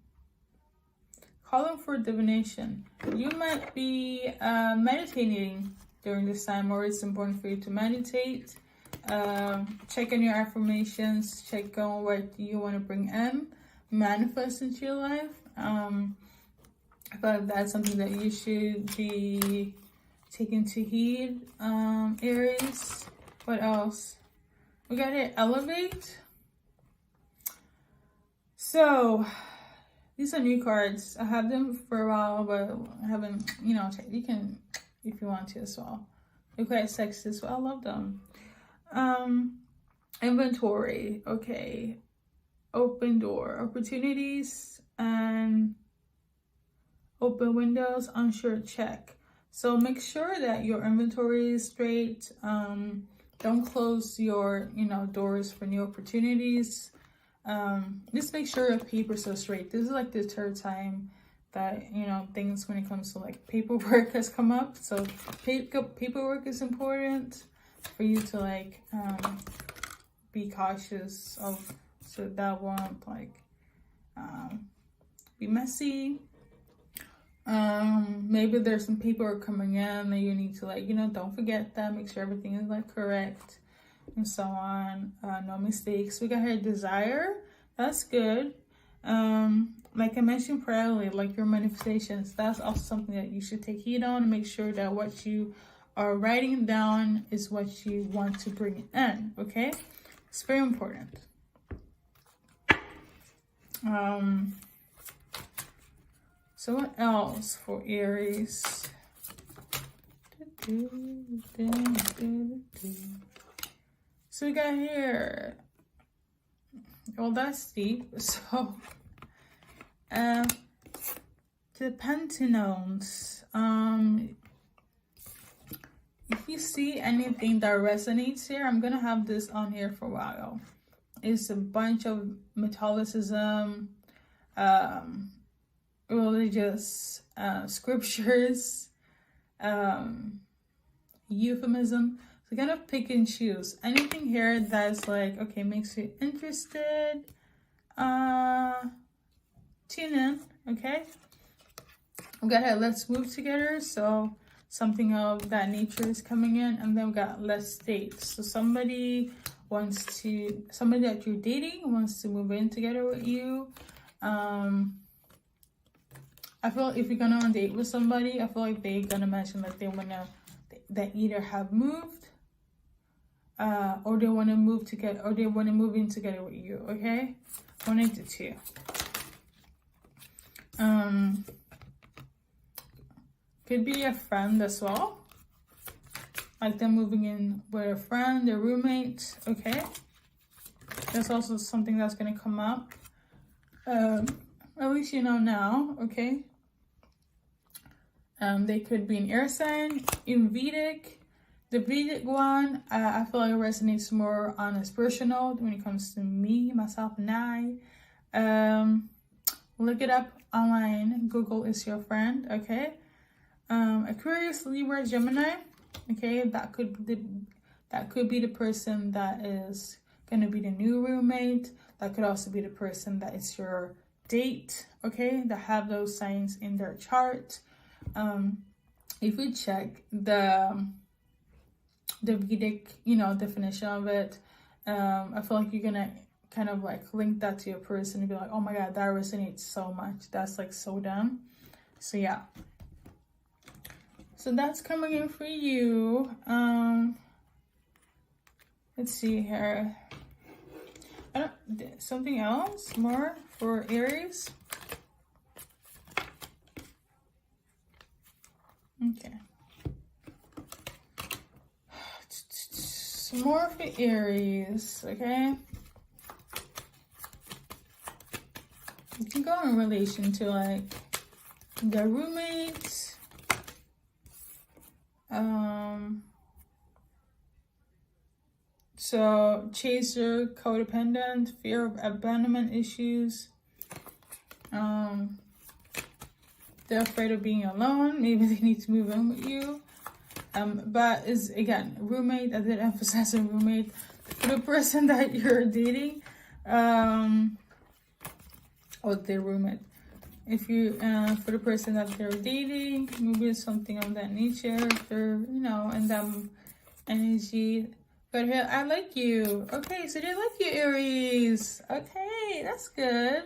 calling for divination. You might be meditating during this time, or it's important for you to meditate. Check on your affirmations, check on what you want to bring in, manifest into your life. I feel like that's something that you should be taking to heed, Aries. What else? We got here, elevate. So these are new cards. I have them for a while, but I haven't, you know, you can, if you want to as well. They're quite sexy, so I love them. Inventory, okay. Open door, opportunities, and open windows, unsure, check. So make sure that your inventory is straight. Don't close your, you know, doors for new opportunities. Just make sure your papers are straight. This is like the third time that, you know, things when it comes to like paperwork has come up. So paperwork is important for you to like be cautious of, so that won't like be messy. Maybe there's some paperwork coming in that you need to like, you know, don't forget that, make sure everything is like correct and so on. No mistakes. We got here desire. That's good. Like I mentioned priorly, like your manifestations, that's also something that you should take heed on and make sure that what you are writing down is what you want to bring in. Okay, it's very important. So what else for Aries? So we got here, well, that's deep. So the Pentacles. If you see anything that resonates here, I'm gonna have this on here for a while. It's a bunch of Catholicism, religious scriptures, euphemism. So kind of pick and choose anything here that's like, okay, makes you interested. Tune in, okay? We got here, let's move together. So something of that nature is coming in, and then we got let's date. So somebody that you're dating wants to move in together with you. I feel like if you're gonna on a date with somebody, I feel like they're gonna mention that they either have moved, or they want to move together, or they want to move in together with you. Okay, 1 of the 2. Could be a friend as well, like them moving in with a friend, their roommate. Okay, that's also something that's gonna come up. At least you know now. Okay. They could be an air sign. In Vedic, the Vedic one, I feel like it resonates more on a spiritual note when it comes to me, myself, and I. Look it up online. Google is your friend. Okay. Aquarius, Libra, Gemini. Okay, that could be the person that is gonna be the new roommate. That could also be the person that is your date. Okay, that have those signs in their chart. If we check the Vedic, you know, definition of it, I feel like you're gonna kind of like link that to your person and be like, oh my god, that resonates so much. That's like so dumb. So yeah. So that's coming in for you. Let's see here. Something else more for Aries. Okay. Some more for Aries, okay? You can go in relation to like their roommates. So chaser, codependent, fear of abandonment issues. They're afraid of being alone. Maybe they need to move in with you. But is again roommate. I did emphasize a roommate for the person that you're dating, or their roommate. If you, for the person that they're dating, maybe it's something of that nature. If they're, you know, in that energy. But here, I like you. Okay, so they like you, Aries. Okay, that's good.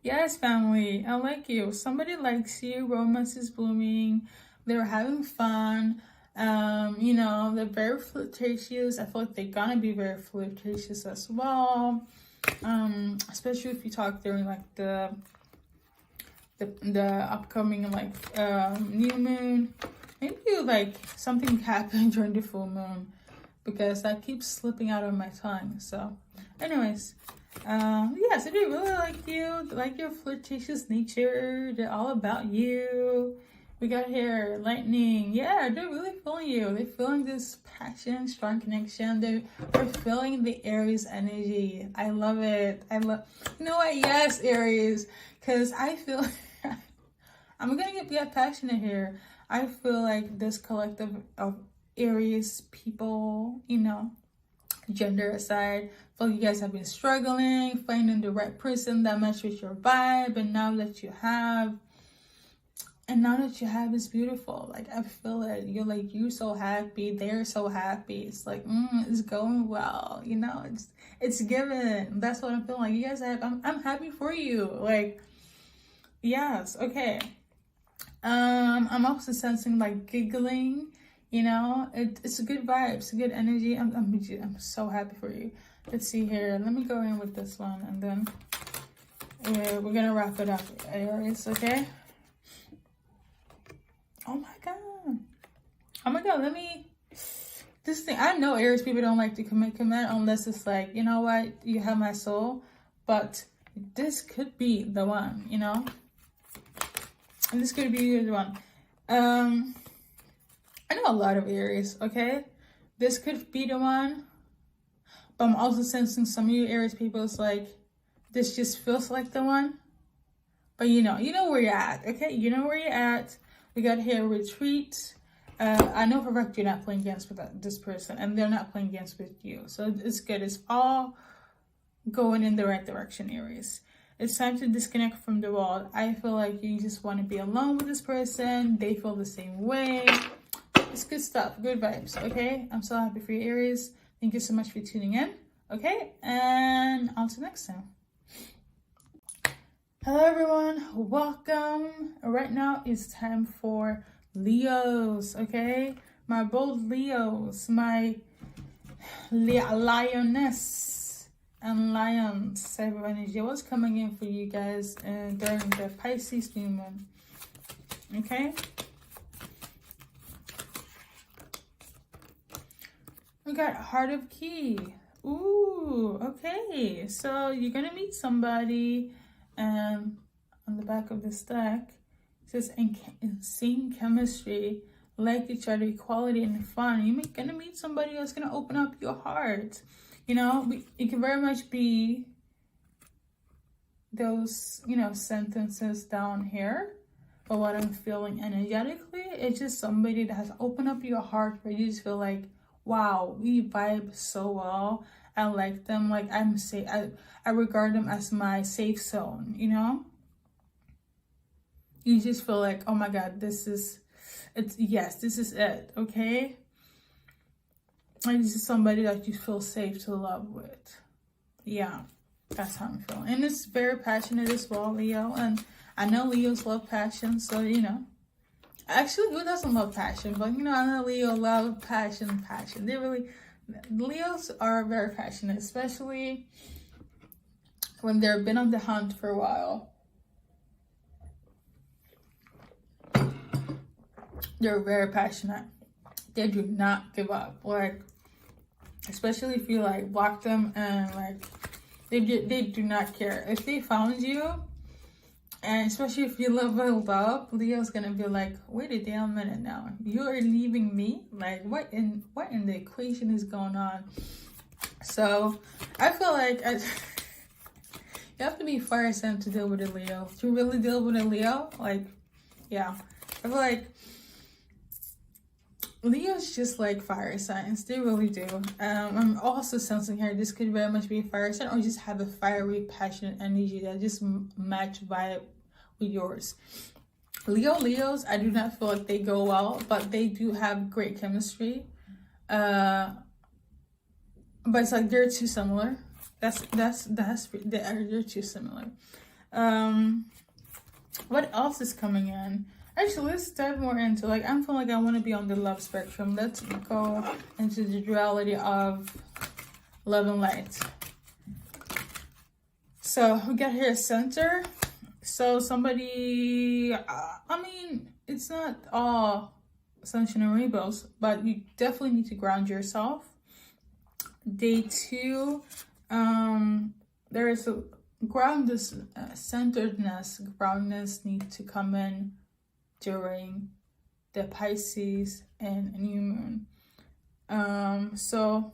Yes, family, I like you. Somebody likes you. Romance is blooming. They're having fun. You know, they're very flirtatious. I feel like they're gonna be very flirtatious as well. Especially if you talk during like the upcoming like new moon. Maybe like something happened during the full moon, because that keeps slipping out of my tongue. So anyways, yes, I do really like you. They like your flirtatious nature. They're all about you. We got here lightning. Yeah, they're really feeling you. They're feeling this passion, strong connection. They're feeling the Aries energy. I love it. You know what? Yes, Aries, because I feel I'm gonna get passionate here. I feel like this collective of Aries people, you know, gender aside, I feel like you guys have been struggling finding the right person that matches with your vibe, and now that you have, it's beautiful. Like, I feel like you're so happy, they're so happy. It's like, it's going well, you know, it's given. That's what I'm feeling like. You guys have, I'm happy for you. Like, yes, okay. I'm also sensing like giggling, you know, it's a good vibe, it's a good energy. I'm so happy for you. Let's see here. Let me go in with this one, and then we're gonna wrap it up, Aries, okay? Oh my god, this thing, I know Aries people don't like to commit unless it's like, you know what, you have my soul, but this could be the one, you know? And this could be the one. I know a lot of Aries, okay? This could be the one. But I'm also sensing some of you Aries people, it's like, this just feels like the one. But you know where you're at, okay? You know where you're at. We got here retreat. I know for a fact you're not playing games with this person, and they're not playing games with you. So it's good. It's all going in the right direction, Aries. It's time to disconnect from the world. I feel like you just want to be alone with this person. They feel the same way. It's good stuff. Good vibes, okay? I'm so happy for you, Aries. Thank you so much for tuning in, okay? And on to next time. Hello, everyone. Welcome. Right now, it's time for Leos, okay? My bold Leos, my lioness and lions type of energy. What's coming in for you guys during the Pisces new moon, okay? We got Heart of Key. Ooh, okay. So you're gonna meet somebody, and on the back of this deck it says insane chemistry, like each other, equality and fun. You're gonna meet somebody that's gonna open up your heart. You know, it can very much be those, you know, sentences down here. But what I'm feeling energetically, it's just somebody that has opened up your heart, where you just feel like, wow, we vibe so well. I like them. Like, I regard them as my safe zone, you know? You just feel like, oh my God, this is it, okay? Like, this is somebody that you feel safe to love with. Yeah, that's how I'm feeling. And it's very passionate as well, Leo. And I know Leos love passion, so, you know. Actually, who doesn't love passion? But, you know, I know Leo love passion. Leos are very passionate, especially when they've been on the hunt for a while. They're very passionate. They do not give up. Like, especially if you like block them, and like they do not care. If they found you, and especially if you leveled up, Leo's gonna be like, wait a damn minute now, you are leaving me? Like, what in the equation is going on? So I feel like you have to be fire sent to deal with a Leo. To really deal with a Leo, like, yeah, I feel like Leo's just like fire signs. They really do. I'm also sensing here this could very much be a fire sign, or just have a fiery, passionate energy that just match vibe with yours. Leos, I do not feel like they go well, but they do have great chemistry. But it's like they're too similar. They're too similar. What else is coming in? Actually, let's dive more into, like, I'm feeling like I want to be on the love spectrum. Let's go into the duality of love and light. So we got here a center. So somebody, I mean, it's not all sunshine and rainbows, but you definitely need to ground yourself. Day 2, there is a centeredness, groundedness need to come in during the Pisces and new moon. So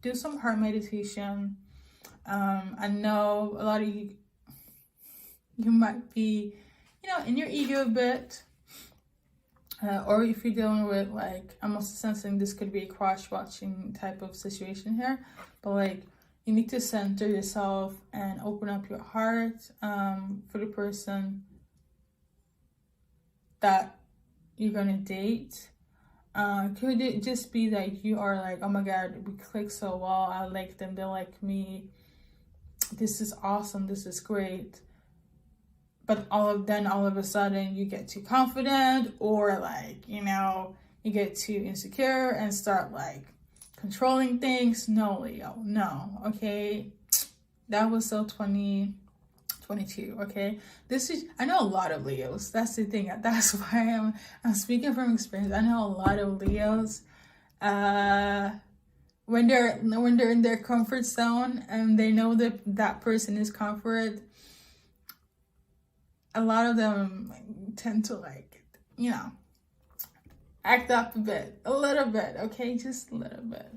do some heart meditation. I know a lot of you might be, in your ego a bit, or if you're dealing with, like, I'm also sensing this could be a cross-watching type of situation here, but like, you need to center yourself and open up your heart for the person that you're gonna date. Could it just be that you are like, oh my god, we click so well, I like them, they like me, this is awesome, this is great, but all of a sudden you get too confident, or like, you get too insecure and start like controlling things. No, Leo, no. Okay, that was so 2022. Okay, I know a lot of Leos. That's the thing. That's why I'm speaking from experience. I know a lot of Leos. When they're in their comfort zone and they know that person is comfort, a lot of them tend to like, act up a little bit, okay, just a little bit.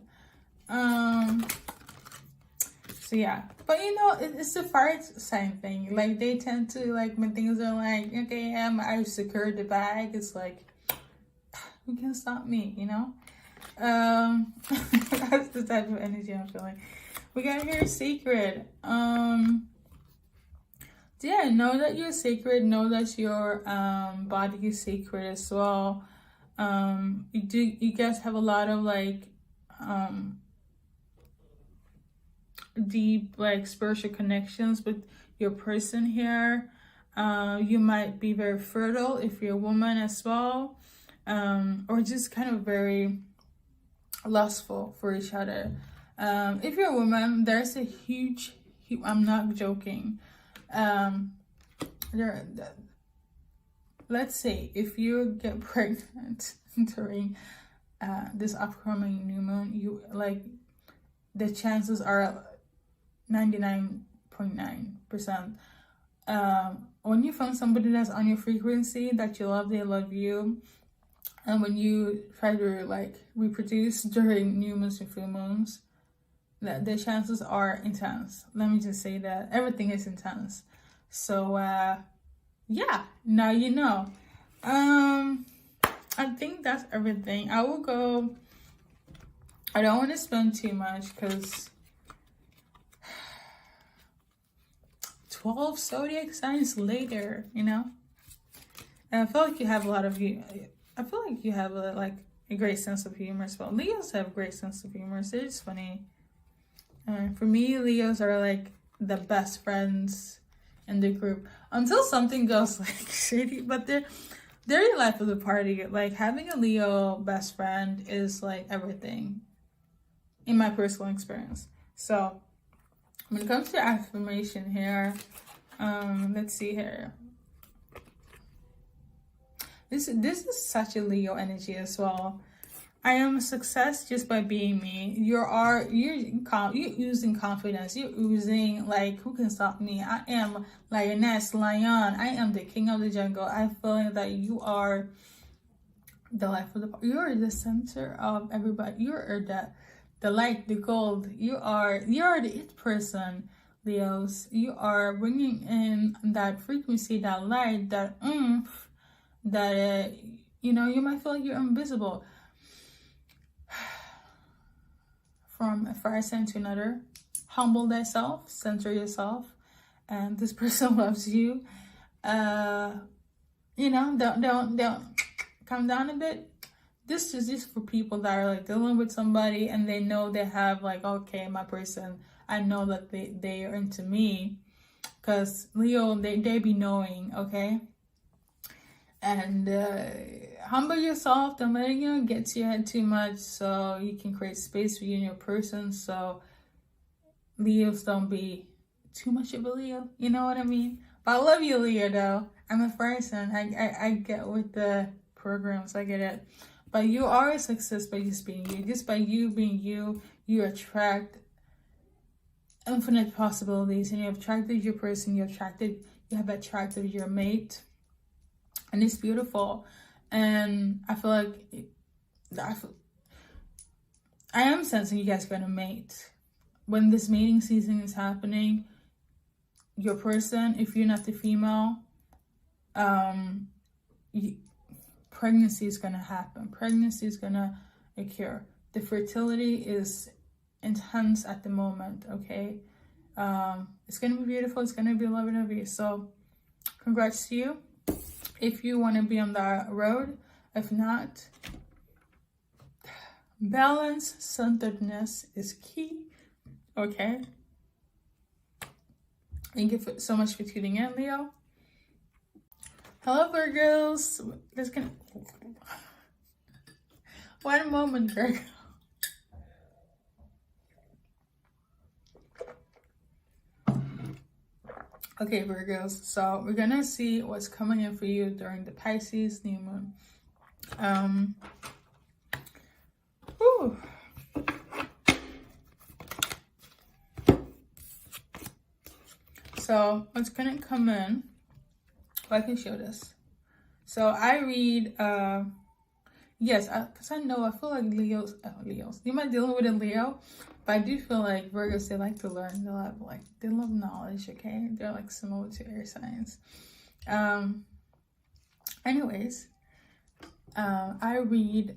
So yeah, but it's the fire sign thing. Like, they tend to, like, when things are like, okay, I secured the bag, it's like, who can stop me? That's the type of energy I'm feeling. We got here sacred. Yeah, know that you're sacred. Know that your body is sacred as well. You guys have a lot of like deep, like, spiritual connections with your person here. You might be very fertile if you're a woman as well, or just kind of very lustful for each other. If you're a woman, there's a huge, I'm not joking, let's say if you get pregnant during this upcoming new moon, the chances are 99.9%. When you find somebody that's on your frequency, that you love, they love you, and when you try to like reproduce during new moons and full moons, the chances are intense. Let me just say that everything is intense. So yeah, now you know. I think that's everything. I will go. I don't want to spend too much because 12 zodiac signs later, and I feel like you have a great sense of humor as well. Leos have a great sense of humor, so it's funny. For me, Leos are like the best friends in the group until something goes like shady, but they're the life of the party. Like, having a Leo best friend is like everything in my personal experience. So when it comes to affirmation here, let's see here. This is such a Leo energy as well. I am a success just by being me. You're using confidence. You're using, like, who can stop me? I am lioness, lion. I am the king of the jungle. I feel that you are the life of the party. You're the center of everybody. You're the light, the gold. You're the it person, Leos. You are bringing in that frequency, that light, that oomph, that you might feel like you're invisible. from a fire sign to another. Humble thyself, center yourself, and this person loves you. You know, don't come down a bit. This is just for people that are like dealing with somebody and they know they have like, okay, my person, I know that they are into me. Because Leo, they be knowing, okay? And humble yourself. Don't let it get to your head too much, so you can create space for you and your person. So Leos don't be too much of a Leo. You know what I mean? But I love you, Leo, though. I'm a person. I get with the programs. I get it. But you are a success by just being you. Just by you being you, you attract infinite possibilities. And you have attracted your person. You have attracted your mate. And it's beautiful. And I feel like I am sensing you guys are going to mate. When this mating season is happening, your person, if you're not the female, pregnancy is going to happen. Pregnancy is going to occur. The fertility is intense at the moment, okay? It's going to be beautiful. It's going to be lovey-dovey. So congrats to you if you want to be on that road. If not, balance, centeredness is key, okay? Thank you so much for tuning in, Leo. Hello, Virgos. One moment, Virgo. Okay, Virgos. So we're gonna see what's coming in for you during the Pisces new moon. Whew. So what's gonna come in? I can show this. So I read, yes, because I feel like Leos, you might deal with a Leo, but I do feel like Virgos, they like to learn. They love knowledge, okay? They're like similar to air signs. Anyways, I read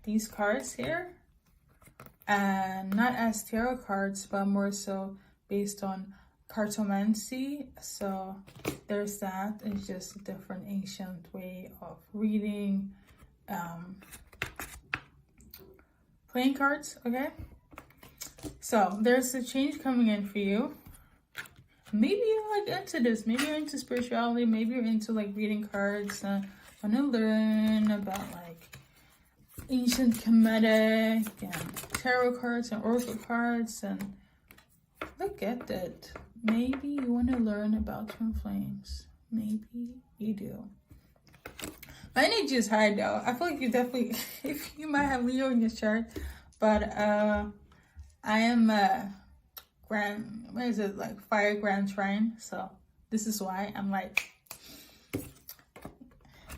these cards here, and not as tarot cards, but more so based on cartomancy. So there's that. It's just a different ancient way of reading playing cards, okay? So there's a change coming in for you. Maybe you're like into this. Maybe you're into spirituality. Maybe you're into like reading cards and want to learn about like ancient Kemetic and tarot cards and oracle cards. And look at that. Maybe you want to learn about twin flames. Maybe you do. My energy is high though. I feel like you definitely, if you might have Leo in your chart, but I am fire grand trine. So this is why I'm like,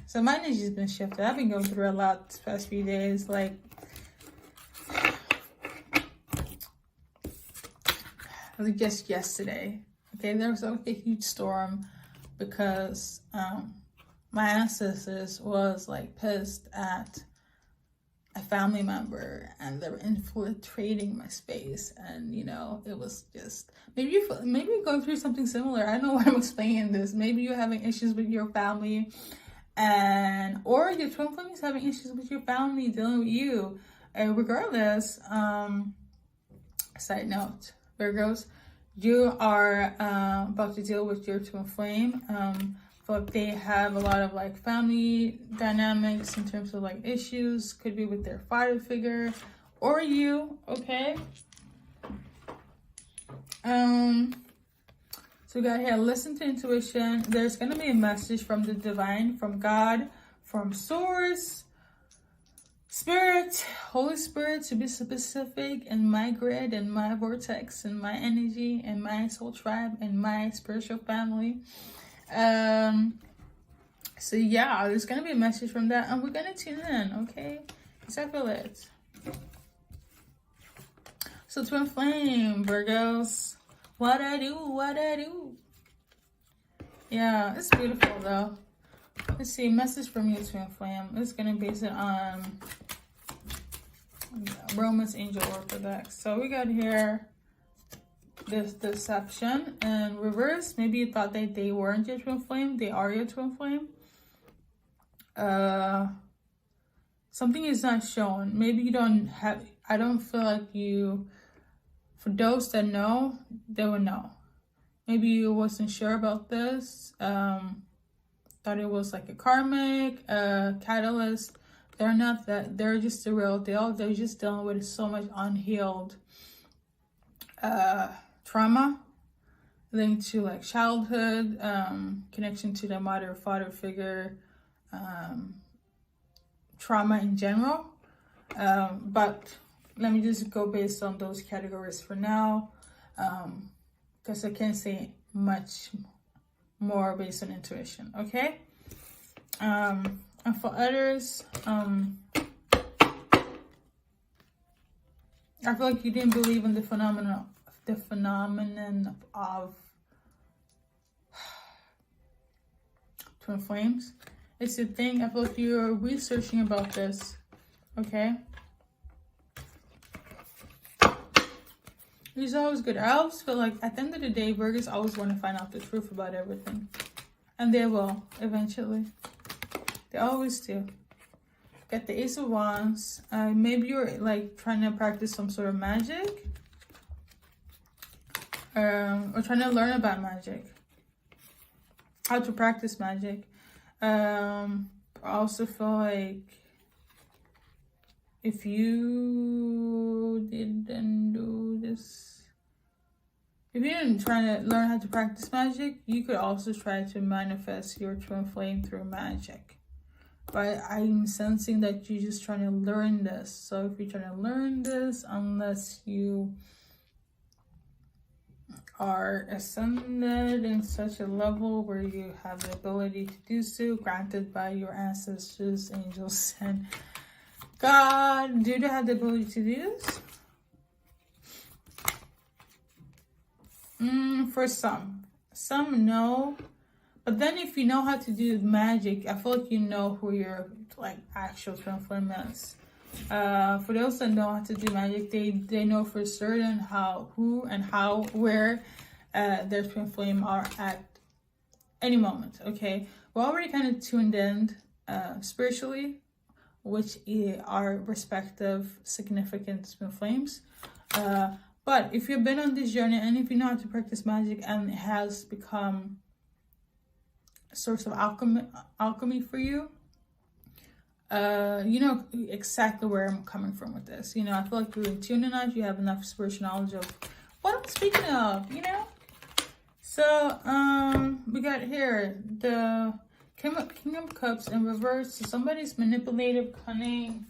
so my energy has been shifted. I've been going through a lot this past few days. Like, just yesterday, okay, there was like a huge storm because my ancestors was like pissed at a family member and they were infiltrating my space, and you know, it was just maybe you're going through something similar. I don't know why I'm explaining this. Maybe you're having issues with your family, or your twin flame is having issues with your family dealing with you. And regardless, side note, Virgos, you are about to deal with your twin flame, but they have a lot of like family dynamics in terms of like issues. Could be with their father figure or you, okay? So we got here, listen to intuition. There's gonna be a message from the divine, from God, from source, Spirit, Holy Spirit, to be specific, in my grid, in my vortex, in my energy, in my soul tribe, in my spiritual family. So yeah, there's gonna be a message from that, and we're gonna tune in, okay? Because I feel it. So twin flame, Virgos, what I do. Yeah, it's beautiful though. Let's see, message from you, twin flame. It's gonna base it on Romance Angel Oracle deck. So we got here this deception and reverse. Maybe you thought that they weren't your twin flame. They are your twin flame. Something is not shown. Maybe you don't have, I don't feel like you, for those that know, they will know. Maybe you wasn't sure about this. Thought it was like a karmic catalyst. They're not that. They're just the real deal. They're just dealing with so much unhealed trauma linked to like childhood, connection to the mother or father figure, trauma in general. But let me just go based on those categories for now, because I can't say much more based on intuition. Okay. And for others, I feel like you didn't believe in the phenomenon of twin flames. It's the thing. I feel like you're researching about this. Okay. It's always good. I always feel like at the end of the day, Virgos always want to find out the truth about everything. And they will, eventually. They always do. Got the Ace of Wands. Maybe you're like trying to practice some sort of magic. Or trying to learn about magic. How to practice magic. I also feel like if you didn't do this, if you didn't try to learn how to practice magic, you could also try to manifest your twin flame through magic. But I'm sensing that you're just trying to learn this. So if you're trying to learn this, unless you are ascended in such a level where you have the ability to do so, granted by your ancestors, angels, and God, do they have the ability to do this? For some no. But then if you know how to do magic, I feel like you know who your like actual twin flame is. For those that know how to do magic, they know for certain where their twin flame are at any moment. Okay, we're already kind of tuned in spiritually, which are respective significant twin flames. But if you've been on this journey and if you know how to practice magic and it has become a source of alchemy for you, you know exactly where I'm coming from with this. You know, I feel like you're in tune enough, you have enough spiritual knowledge of what I'm speaking of, you know? So, we got here the King of Cups in reverse. So somebody's manipulative, cunning,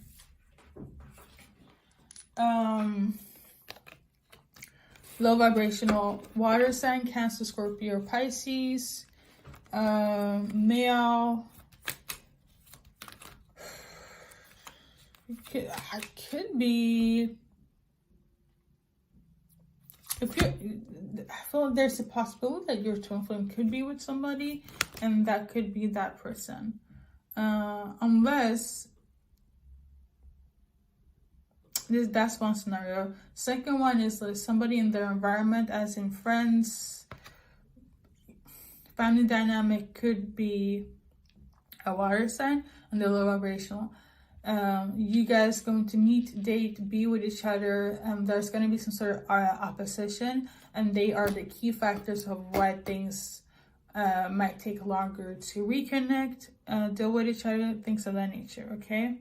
low vibrational water sign, Cancer, Scorpio, or Pisces, male. I could be, if you, I feel like there's a possibility that your twin flame could be with somebody, and that could be that person, unless that's one scenario. Second one is like somebody in their environment, as in friends, family dynamic, could be a water sign, and they're low vibrational. You guys going to meet, date, be with each other, and there's going to be some sort of opposition, and they are the key factors of why things might take longer to reconnect, deal with each other, things of that nature. Okay.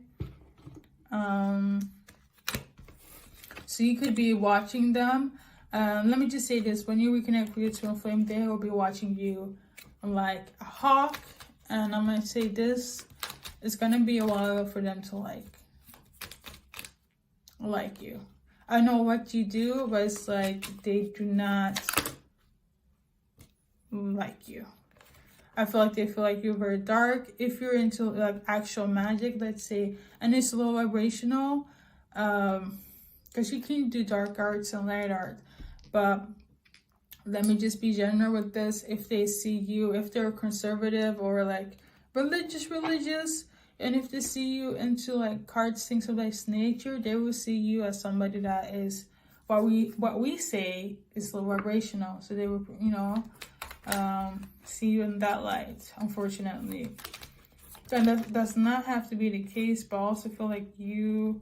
So you could be watching them. Let me just say this: when you reconnect with your twin flame, they will be watching you like a hawk. And I'm gonna say this: it's gonna be a while for them to like you. I know what you do, but it's like they do not like you. I feel like they feel like you're very dark. If you're into like actual magic, let's say, and it's low vibrational, because you can do dark arts and light art, but let me just be general with this. If they see you, if they're conservative or like religious, And if they see you into like cards, things of this nature, they will see you as somebody that is what we say is low vibrational. So they will, you know, see you in that light, unfortunately. And that does not have to be the case, but I also feel like you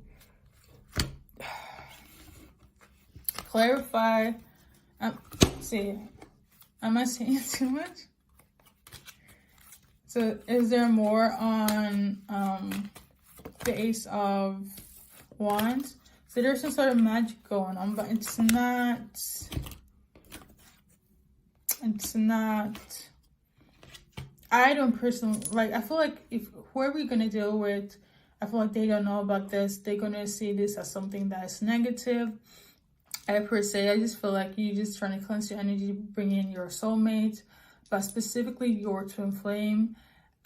clarify. See, am I saying too much? So is there more on the Ace of Wands? So there's some sort of magic going on, but it's not, I don't personally, like, I feel like if whoever you're going to deal with, I feel like they don't know about this. They're going to see this as something that is negative. Per se, I just feel like you're just trying to cleanse your energy, bring in your soulmate, but specifically your twin flame.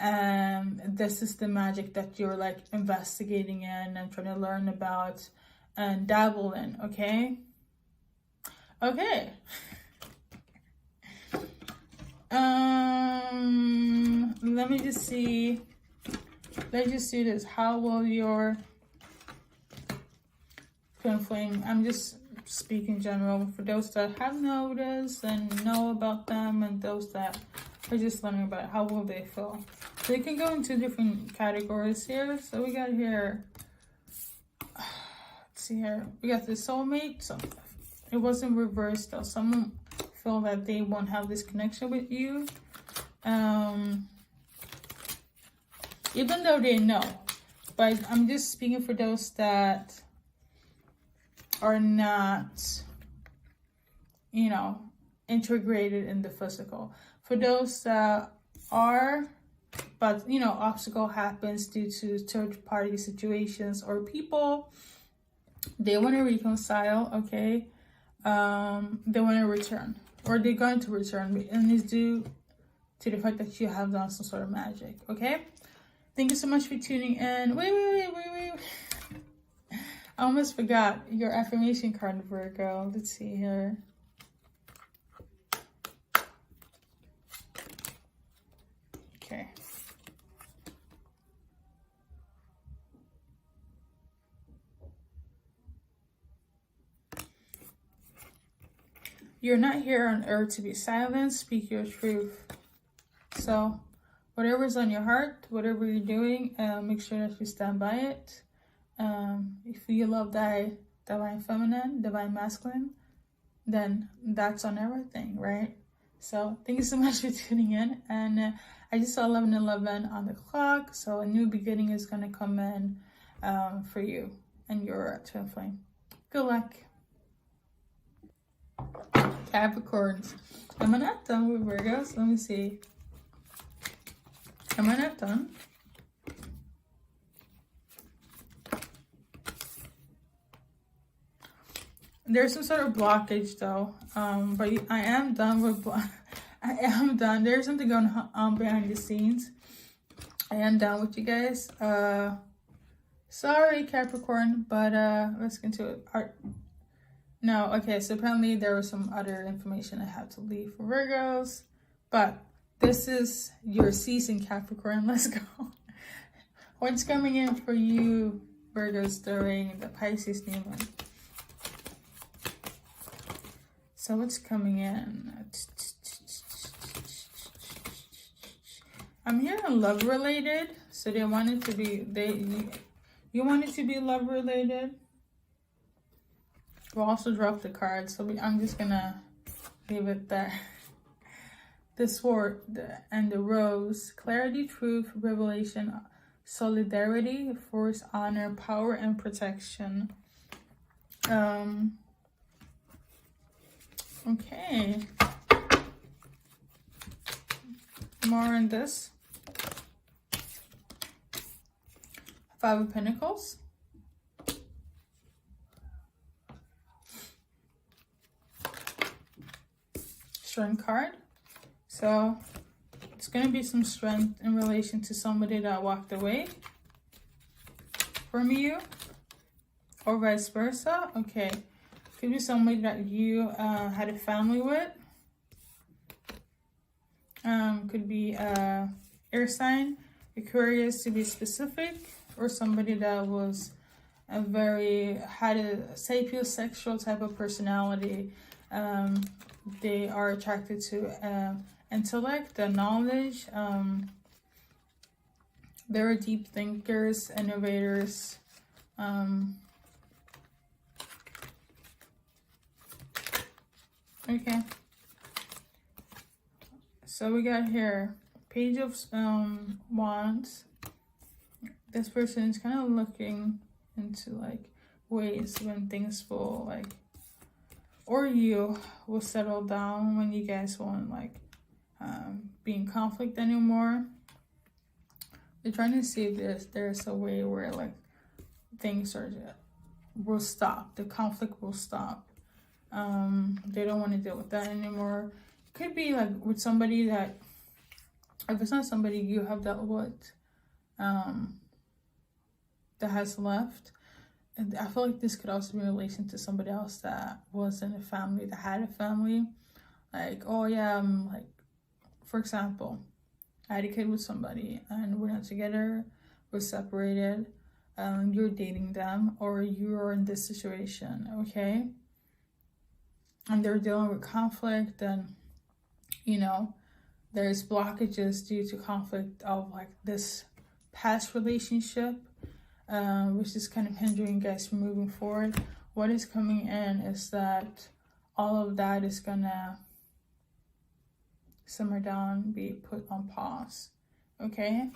And this is the magic that you're like investigating in and trying to learn about and dabble in, okay? Okay. Let me just see. Let's just do this. How will your twin flame, I'm just speaking general for those that have noticed and know about them, and those that are just learning about it, how will they feel? So you can go into different categories here. So we got here, let's see here, we got the soulmate. So it wasn't reversed though. Someone feel that they won't have this connection with you, even though they know. But I'm just speaking for those that are not, you know, integrated in the physical. For those that are, but you know, obstacle happens due to third party situations or people, they want to reconcile, okay? They want to return, or they're going to return, and it's due to the fact that you have done some sort of magic, okay? Thank you so much for tuning in. Wait. I almost forgot your affirmation card, Virgo. Let's see here. Okay. You're not here on earth to be silent. Speak your truth. So whatever's on your heart, whatever you're doing, make sure that you stand by it. If you love that divine feminine, divine masculine, then that's on everything, right? So thank you so much for tuning in. And I just saw 11:11 on the clock, so a new beginning is going to come in for you and your twin flame. Good luck. Capricorns. Am I not done with Virgos? Let me see. Am I not done? There's some sort of blockage though, but I am done with. I am done. There's something going on behind the scenes. I am done with you guys. Sorry, Capricorn, but let's get into it. No, okay. So apparently there was some other information I had to leave for Virgos, but this is your season, Capricorn. Let's go. What's coming in for you, Virgos, during the Pisces new moon? So what's coming in? I'm hearing love related. So they want it to be, you want it to be love related. We'll also drop the card. So I'm just gonna leave it there. The sword and the rose. Clarity, truth, revelation, solidarity, force, honor, power, and protection. Okay. More on this. Five of Pentacles. Strength card. So it's going to be some strength in relation to somebody that walked away from you, or vice versa. Okay. Could be somebody that you had a family with. Could be air sign. Aquarius to be specific, or somebody that was had a sapiosexual type of personality. They are attracted to intellect and knowledge. They're deep thinkers, innovators. Okay. So we got here Page of Wands. This person is kind of looking into like ways when things will like, or you will settle down, when you guys won't like be in conflict anymore. They're trying to see if there's a way where like things will stop, the conflict will stop. They don't want to deal with that anymore. Could be like with somebody that, if it's not somebody you have dealt with, that has left. And I feel like this could also be in relation to somebody else that was in a family, that had a family. Like, oh yeah, like, for example, I had a kid with somebody and we're not together, we're separated, you're dating them, or you're in this situation, okay? And they're dealing with conflict, and, you know, there's blockages due to conflict of like this past relationship, which is kind of hindering you guys from moving forward. What is coming in is that all of that is gonna simmer down, be put on pause, okay?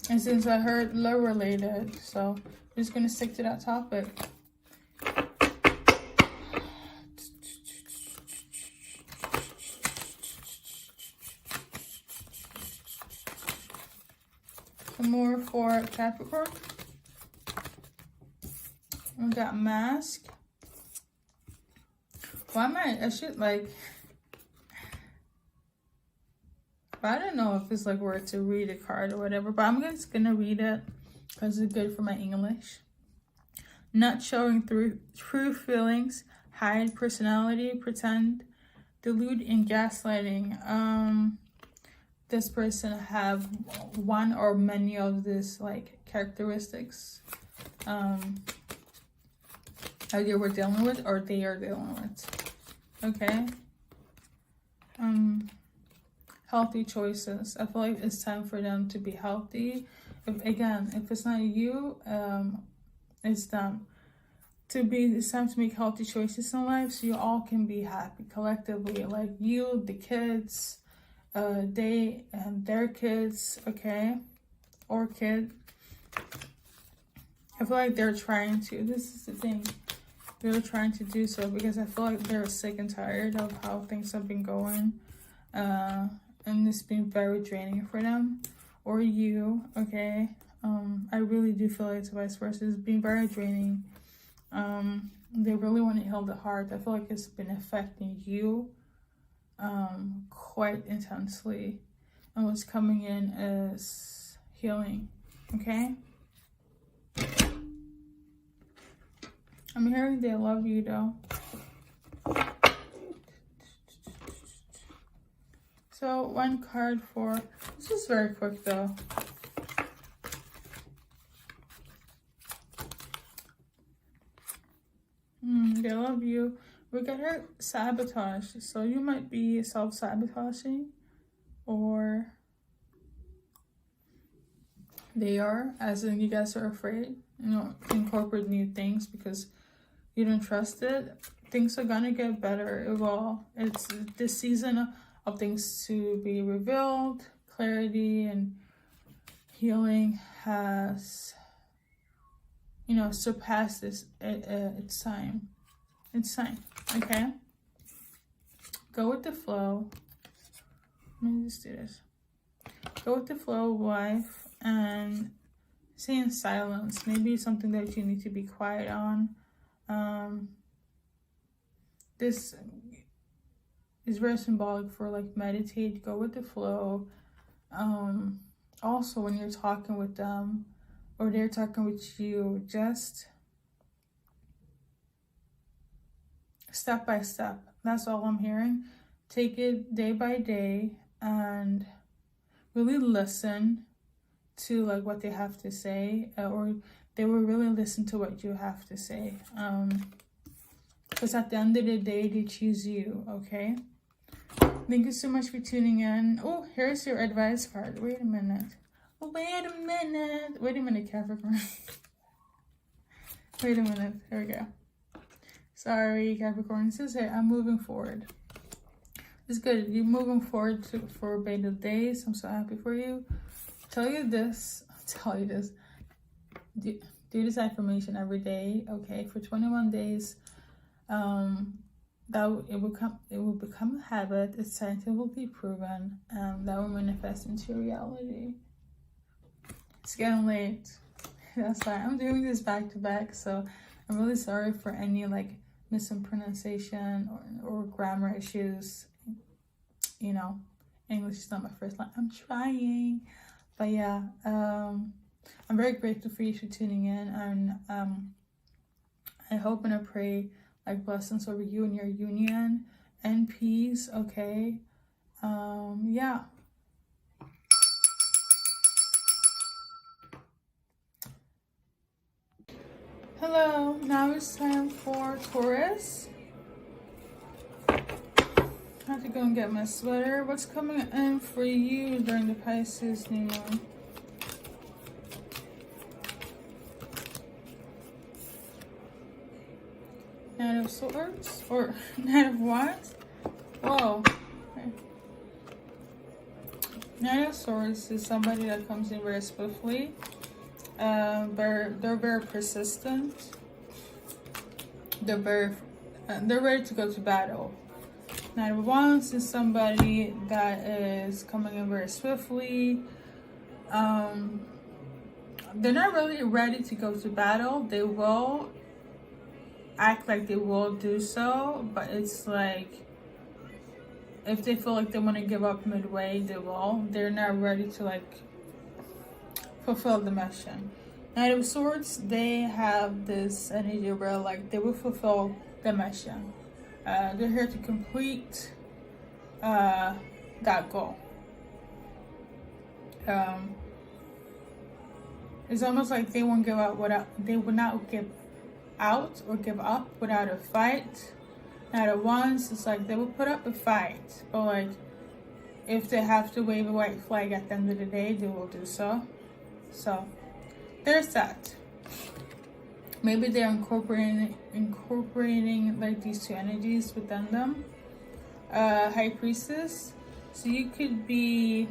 And since I heard love related, so I'm just gonna stick to that topic. Some more for Capricorn. We got Mask. Why I should like, I don't know if it's like where to read a card or whatever, but I'm just gonna read it because it's good for my English. Not showing through true feelings, hide personality, pretend, delude, and gaslighting. This person have one or many of these like characteristics. Either we're dealing with or they are dealing with. Okay. Healthy choices. I feel like it's time for them to be healthy. If it's not you, it's them. It's time to make healthy choices in life so you all can be happy collectively. Like you, the kids, they and their kids, okay? Or kid. I feel like they're trying to, this is the thing, they're trying to do so because I feel like they're sick and tired of how things have been going, and it's been very draining for them. Or you, okay? I really do feel like it's vice versa. It's been very draining. They really want to heal the heart. I feel like it's been affecting you quite intensely, and what's coming in is healing, okay? I'm hearing they love you though. So one card for, this is very quick though. They love you. We got her sabotage. So you might be self-sabotaging, or they are, as in you guys are afraid, you know, incorporate new things because you don't trust it. Things are gonna get better. It will. It's this season of things to be revealed. Clarity and healing has, you know, surpassed this. It's time. It's time. Okay. Go with the flow. Let me just do this. Go with the flow, wife, and stay in silence. Maybe something that you need to be quiet on. This is very symbolic for like meditate, go with the flow. Also when you're talking with them or they're talking with you, just step by step. That's all I'm hearing. take it day by day and really listen to like what they have to say, or they will really listen to what you have to say. Because at the end of the day, they choose you, okay? Thank you so much for tuning in. Oh, here's your advice card. Wait a minute. Oh, wait a minute, Capricorn. Wait a minute. Here we go. Sorry, Capricorn. It says here, I'm moving forward. It's good. You're moving forward for better days. I'm so happy for you. Tell you this. Do this affirmation every day, okay? For 21 days. That it will become a habit. It's scientifically proven. That will manifest into reality. It's getting late. That's why I'm doing this back to back. So I'm really sorry for any like mispronunciation or grammar issues. You know, English is not my first language. I'm trying, but yeah. I'm very grateful for you for tuning in, and I hope and I pray like blessings over you and your union and peace, okay? Yeah. Hello, now it's time for Taurus. I have to go and get my sweater. What's coming in for you during the Pisces new moon? Knight of Swords or Knight of Wands? Whoa. Okay. Knight of Swords is somebody that comes in very swiftly. They're very persistent. They're ready to go to battle. Knight of Wands is somebody that is coming in very swiftly. They're not really ready to go to battle. They will act like they will do so, but it's like if they feel like they want to give up midway, they will. They're not ready to like fulfill the mission. Knight of Swords, they have this energy where like they will fulfill the mission. They're here to complete that goal. It's almost like they won't give up without, they will not give out or give up without a fight. Knight of Wands, it's like they will put up a fight, but like if they have to wave a white flag at the end of the day, they will do so. So there's that. Maybe they're incorporating like these two energies within them. High Priestess, so you could be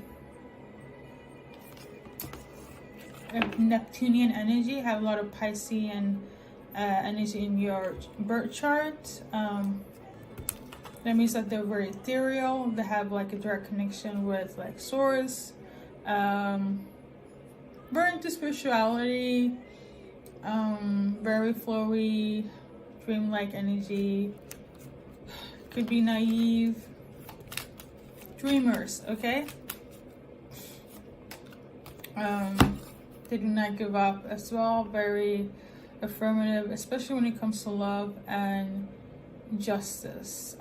a Neptunian energy, have a lot of Piscean energy in your birth chart. That means that they're very ethereal. They have like a direct connection with like Source. Very into spirituality. Very flowy, dreamlike energy. Could be naive. Dreamers, okay? They do not give up as well. Very affirmative, especially when it comes to love and justice.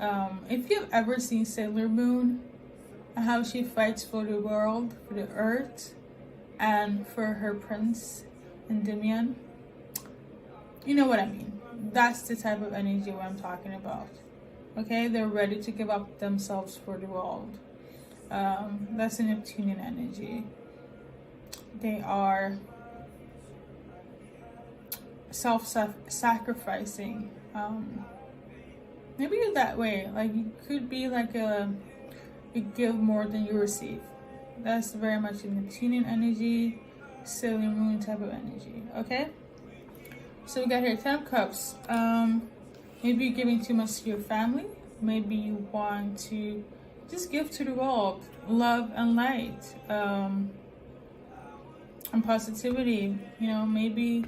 If you've ever seen Sailor Moon and how she fights for the world, for the earth, and for her prince Endymion, you know what I mean. That's the type of energy what I'm talking about. Okay, they're ready to give up themselves for the world. That's a Neptunian energy. They are self-sacrificing. Maybe you're that way. Like you could be like you give more than you receive. That's very much a Neptunian energy, Sailor Moon type of energy. Okay. So we got here 10 of Cups. Maybe you're giving too much to your family. Maybe you want to just give to the world love and light, and positivity. You know, maybe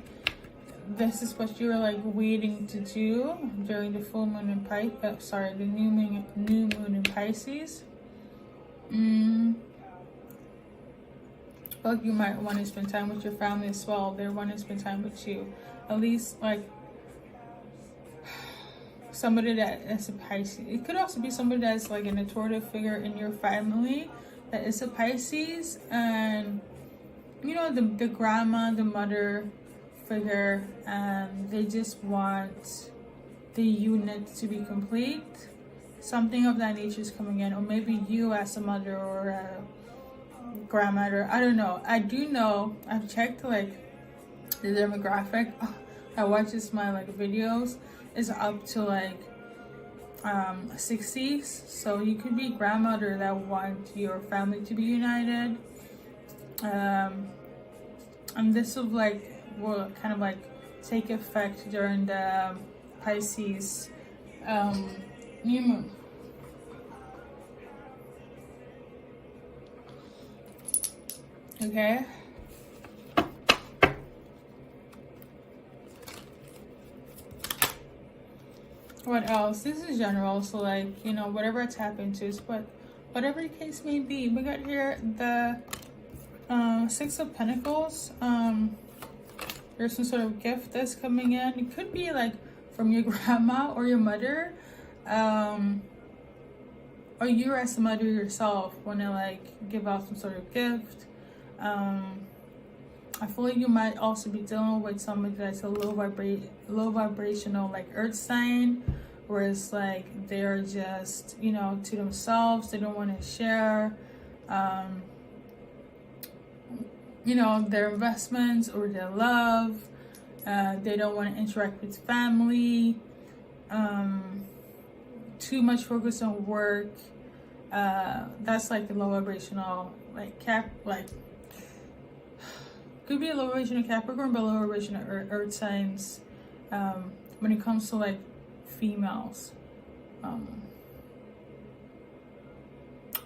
this is what you're like waiting to do during the full moon in Pisces. The new moon in Pisces. But you might want to spend time with your family as well. They want to spend time with you. At least like somebody that is a Pisces. It could also be somebody that's like an authoritative figure in your family that is a Pisces, and you know, the grandma, the mother figure, and they just want the unit to be complete. Something of that nature is coming in, or maybe you as a mother or a grandmother. I don't know. I do know, I've checked like the demographic that watches my like videos is up to like 60s. So you could be grandmother that want your family to be united, and this will kind of like take effect during the Pisces new moon. Okay. What else? This is general, so like, you know, whatever it's happened to, but whatever the case may be, we got here the Six of Pentacles. There's some sort of gift that's coming in. It could be like from your grandma or your mother, or you as a mother yourself want to like give out some sort of gift. I feel like you might also be dealing with somebody that's a low vibrational like earth sign, where it's like they're just, you know, to themselves. They don't want to share you know, their investments or their love. They don't want to interact with family. Too much focus on work. That's like the low vibrational could be a low vibration of Capricorn, but low vibration of earth signs when it comes to like females.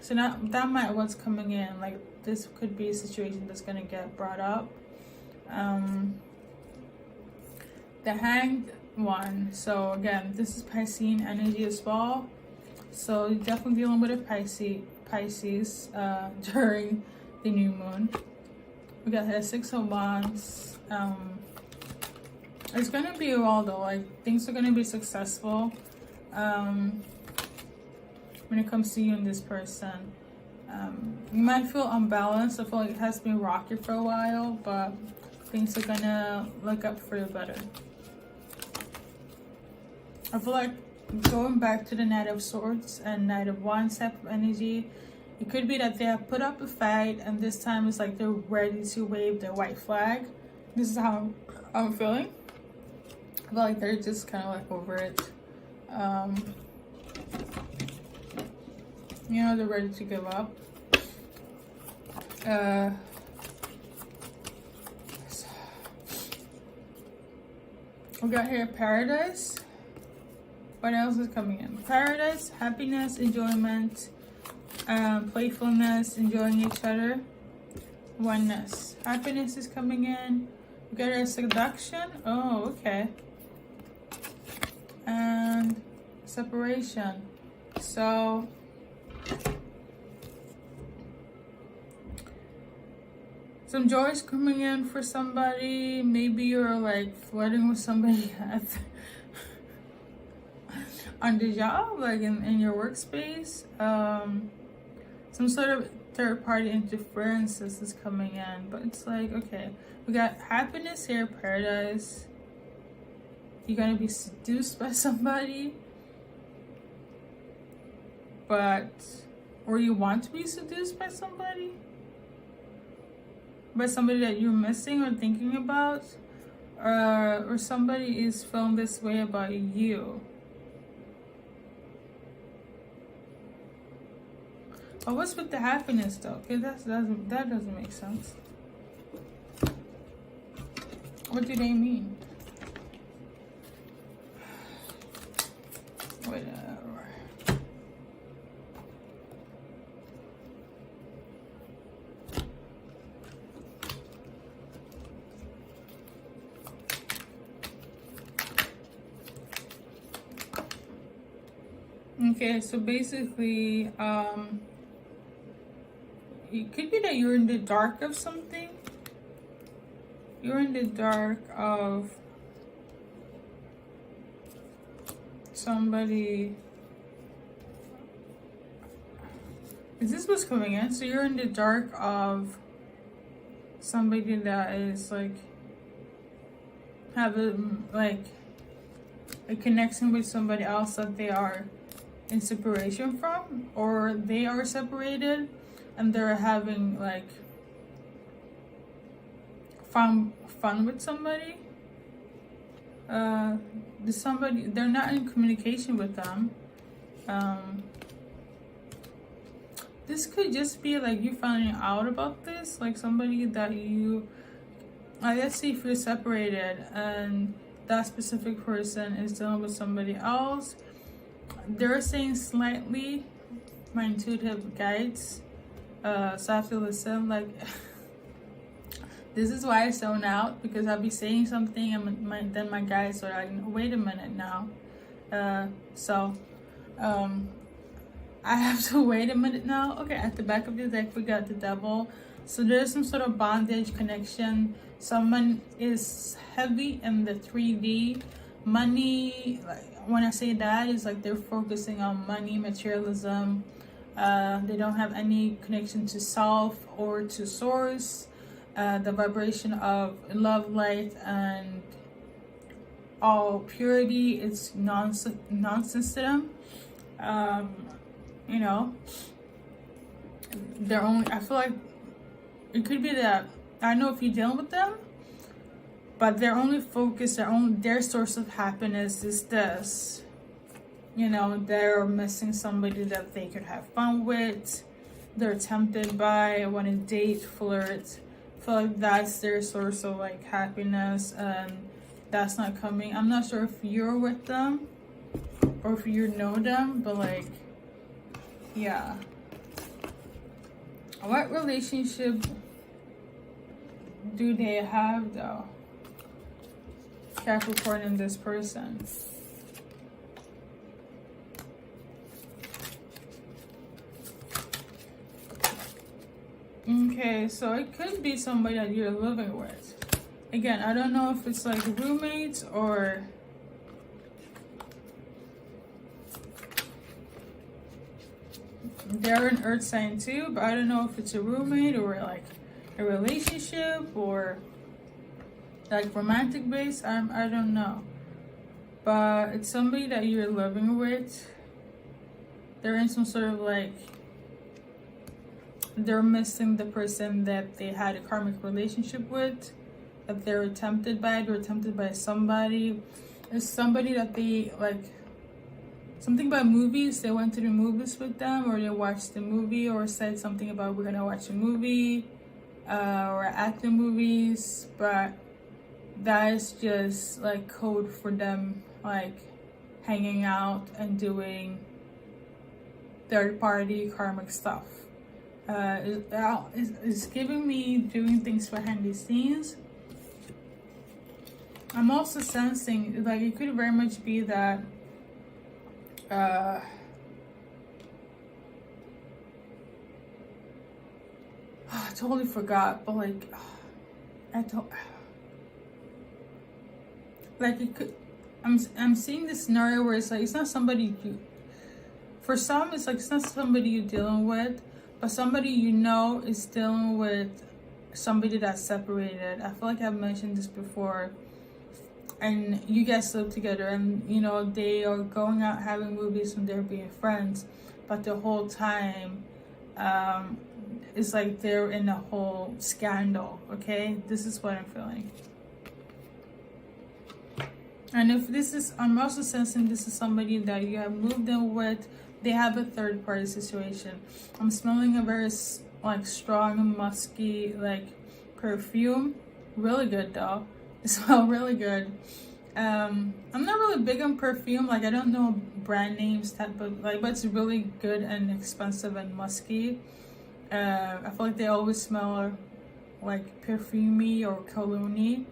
So now that might what's coming in. Like this could be a situation that's gonna get brought up. The Hanged one. So again, this is Piscean energy as well. So you're definitely dealing with a Pisces during the new moon. We got the Six of Wands. It's gonna be well though. Like things are gonna be successful when it comes to you and this person. You might feel unbalanced. I feel like it has been rocky for a while, but things are gonna look up for the better. I feel like going back to the Knight of Swords and Knight of Wands type of energy, it could be that they have put up a fight, and this time it's like they're ready to wave their white flag. This is how I'm feeling. I feel like they're just kind of like over it. You know, they're ready to give up. We got here Paradise. What else is coming in? Paradise, happiness, enjoyment, playfulness, enjoying each other, oneness. Happiness is coming in. We got our seduction. Oh, okay. And separation. So some joy is coming in for somebody. Maybe you're like flirting with somebody on the job, like in your workspace. Some sort of third-party interference is coming in, but it's like, okay, we got happiness here, Paradise. You're gonna be seduced by somebody, or you want to be seduced by somebody that you're missing or thinking about, or somebody is feeling this way about you. Oh, what's with the happiness though? Okay, that doesn't make sense. What do they mean? Whatever. Okay, so basically, it could be that you're in the dark of something. You're in the dark of somebody, is this what's coming in? So you're in the dark of somebody that is like having like a connection with somebody else that they are in separation from, or they are separated and they're having like fun with somebody. They're not in communication with them. This could just be like you finding out about this, like somebody that you, let's see if you're separated and that specific person is dealing with somebody else. They're saying slightly, my intuitive guides, so I have to listen. Like, this is why I zone out, because I'll be saying something and then my guides are like, wait a minute now. I have to wait a minute now. Okay, at the back of the deck, we got the Devil. So there's some sort of bondage connection. Someone is heavy in the 3D. Money, like when I say that, is like they're focusing on money, materialism. They don't have any connection to self or to source. The vibration of love, light, and all purity is nonsense to them. You know, they're only, I feel like it could be that, I don't know if you're dealing with them, but their only focus, their source of happiness is this. You know, they're missing somebody that they could have fun with. They're tempted by, want to date, flirt. I feel like that's their source of like happiness, and that's not coming. I'm not sure if you're with them or if you know them, but like, yeah. What relationship do they have though? Capricorn and this person. Okay, so it could be somebody that you're living with. Again, I don't know if it's like roommates or they're an earth sign too, but I don't know if it's a roommate or like a relationship or like romantic based. I don't know, but it's somebody that you're living with. They're in some sort of like, they're missing the person that they had a karmic relationship with, that they're tempted by. They're tempted by somebody. It's somebody that they like, something about movies. They went to the movies with them, or they watched the movie, or said something about we're gonna watch a movie, or at the movies. But that is just like code for them like hanging out and doing third party karmic stuff. It's giving me doing things behind the scenes. I'm also sensing like it could very much be that I totally forgot, but like it could, I'm seeing this scenario where it's like it's not somebody you, for some it's like it's not somebody you're dealing with, but somebody you know is dealing with somebody that's separated. I feel like I've mentioned this before, and you guys live together, and you know they are going out having movies and they're being friends, but the whole time it's like they're in a whole scandal. Okay, this is what I'm feeling. And if this is, I'm also sensing this is somebody that you have moved in with. They have a third party situation. I'm smelling a very like strong, musky like perfume. Really good though. It smells really good. I'm not really big on perfume. Like I don't know brand names type of like, but it's really good and expensive and musky. I feel like they always smell like perfumey or cologne-y.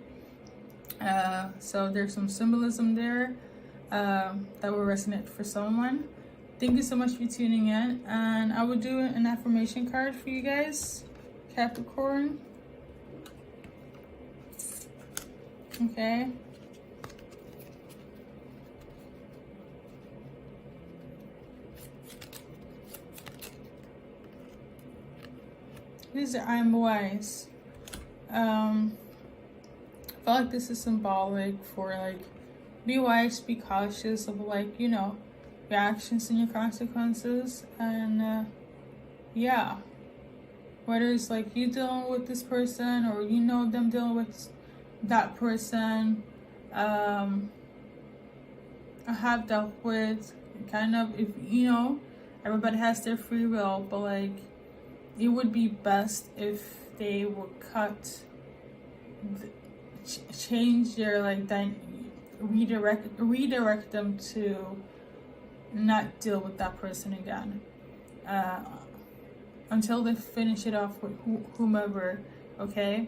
So there's some symbolism there that will resonate for someone. Thank you so much for tuning in, and I will do an affirmation card for you guys, Capricorn. Okay. This is I'm wise. I feel like this is symbolic for like, be wise, be cautious of like, you know, your actions and your consequences. And yeah, whether it's like you dealing with this person or you know them dealing with that person. I have dealt with kind of, if you know, everybody has their free will, but like it would be best if they would change their like redirect them to not deal with that person again until they finish it off with whomever, okay?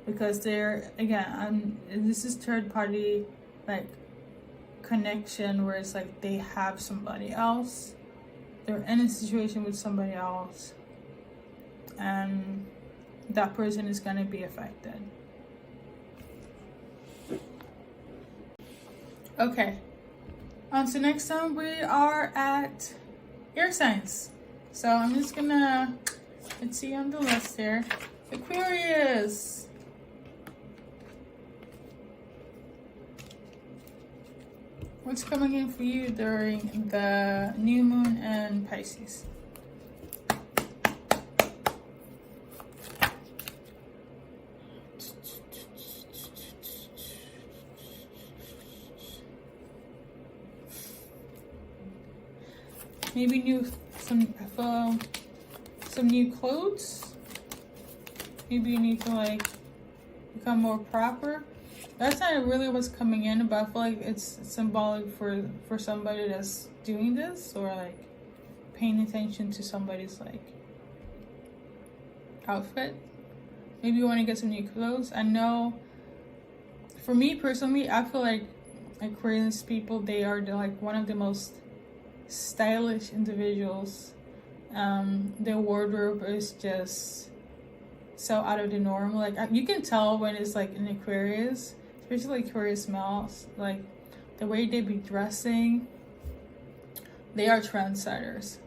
Because they're, again, this is third party like connection where it's like they have somebody else, they're in a situation with somebody else, and that person is going to be affected. Okay, on to next time. We are at air signs, so I'm just gonna, let's see on the list here. Aquarius. What's coming in for you during the new moon and Pisces? Maybe some new clothes. Maybe you need to like become more proper. That's not really what's coming in, but I feel like it's symbolic for somebody that's doing this, or like paying attention to somebody's like outfit. Maybe you want to get some new clothes. I know for me personally, I feel like Aquarius people, they are like one of the most stylish individuals. Their wardrobe is just so out of the norm. Like you can tell when it's like an Aquarius, especially Aquarius males, like the way they be dressing, they are trendsetters.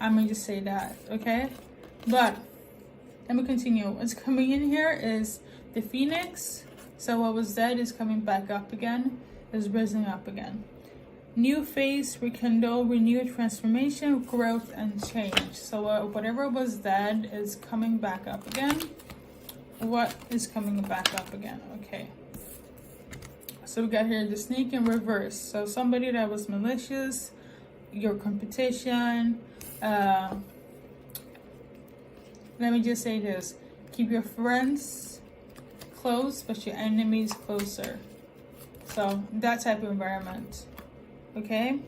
I'm gonna just say that, okay? But let me continue. What's coming in here is the Phoenix. So what was dead is coming back up again, is rising up again. New phase, rekindle, renewed transformation, growth, and change. So whatever was dead is coming back up again. What is coming back up again? Okay. So we got here the snake in reverse. So somebody that was malicious, your competition. Let me just say this. Keep your friends close, but your enemies closer. So that type of environment. Okay,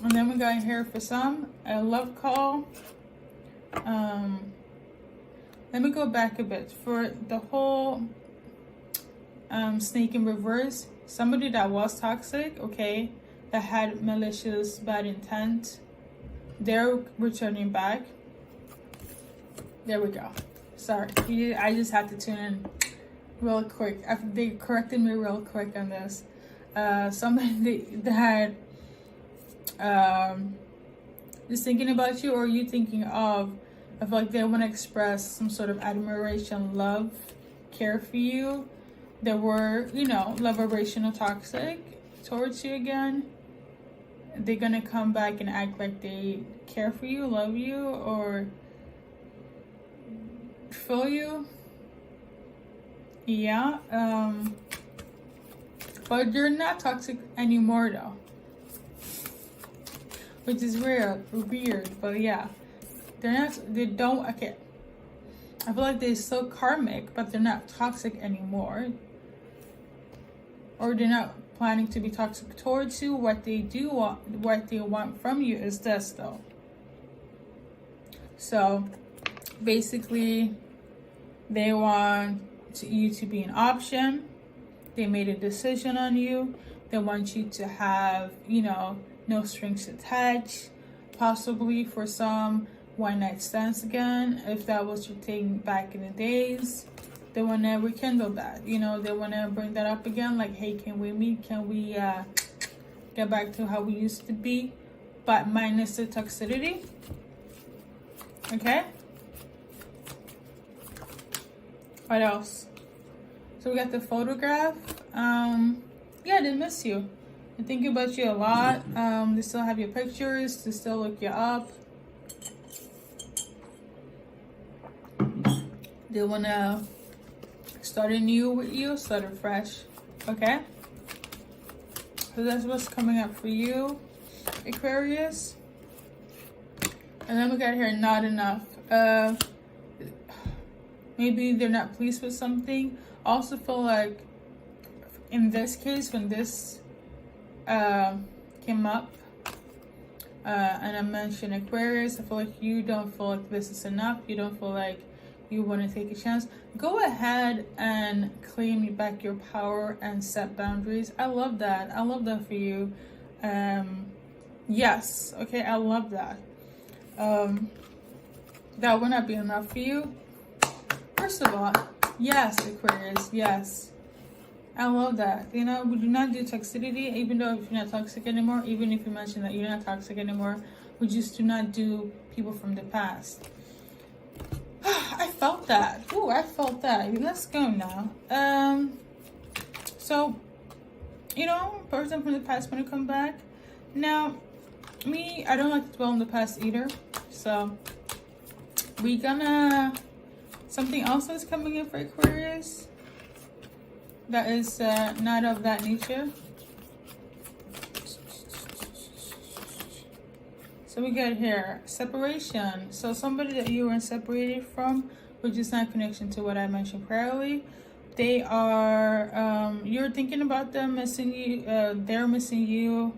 and then we got here for some a love call. Let me go back a bit for the whole snake in reverse. Somebody that was toxic, okay, that had malicious bad intent, they're returning back. There we go. Sorry, I just had to tune in real quick. They corrected me real quick on this. Somebody that is thinking about you, or you thinking of, I feel like they want to express some sort of admiration, love, care for you. They were, you know, love vibration or toxic towards you again. They're gonna come back and act like they care for you, love you, or feel you. Yeah. But you're not toxic anymore though, which is weird, but yeah, they don't, okay, I feel like they're still karmic, but they're not toxic anymore, or they're not planning to be toxic towards you. What they want from you is this though. So basically they want you to be an option. They made a decision on you. They want you to have, you know, no strings attached. Possibly for some, one night stands again. If that was your thing back in the days, they want to rekindle that. You know, they want to bring that up again. Like, hey, can we meet? Can we get back to how we used to be? But minus the toxicity. Okay? What else? So we got the photograph. Yeah, they miss you. They think about you a lot. They still have your pictures. They still look you up. They want to start anew with you, start afresh. Okay? So that's what's coming up for you, Aquarius. And then we got here, not enough. Maybe they're not pleased with something. Also feel like, in this case, when this came up, and I mentioned Aquarius, I feel like you don't feel like this is enough. You don't feel like you want to take a chance. Go ahead and claim back your power and set boundaries. I love that. I love that for you. Yes. Okay, I love that. That will not be enough for you. First of all, yes, Aquarius, yes. I love that. You know, we do not do toxicity, even though if you're not toxic anymore, even if you mention that you're not toxic anymore, we just do not do people from the past. I felt that. Ooh, I felt that. Let's go now. So, you know, person from the past want to come back. Now, me, I don't like to dwell in the past either. So, we gonna... Something else is coming in for Aquarius that is not of that nature. So we got here separation. So somebody that you were separated from, which is not connection to what I mentioned priorly. They are you're thinking about them, missing you. They're missing you,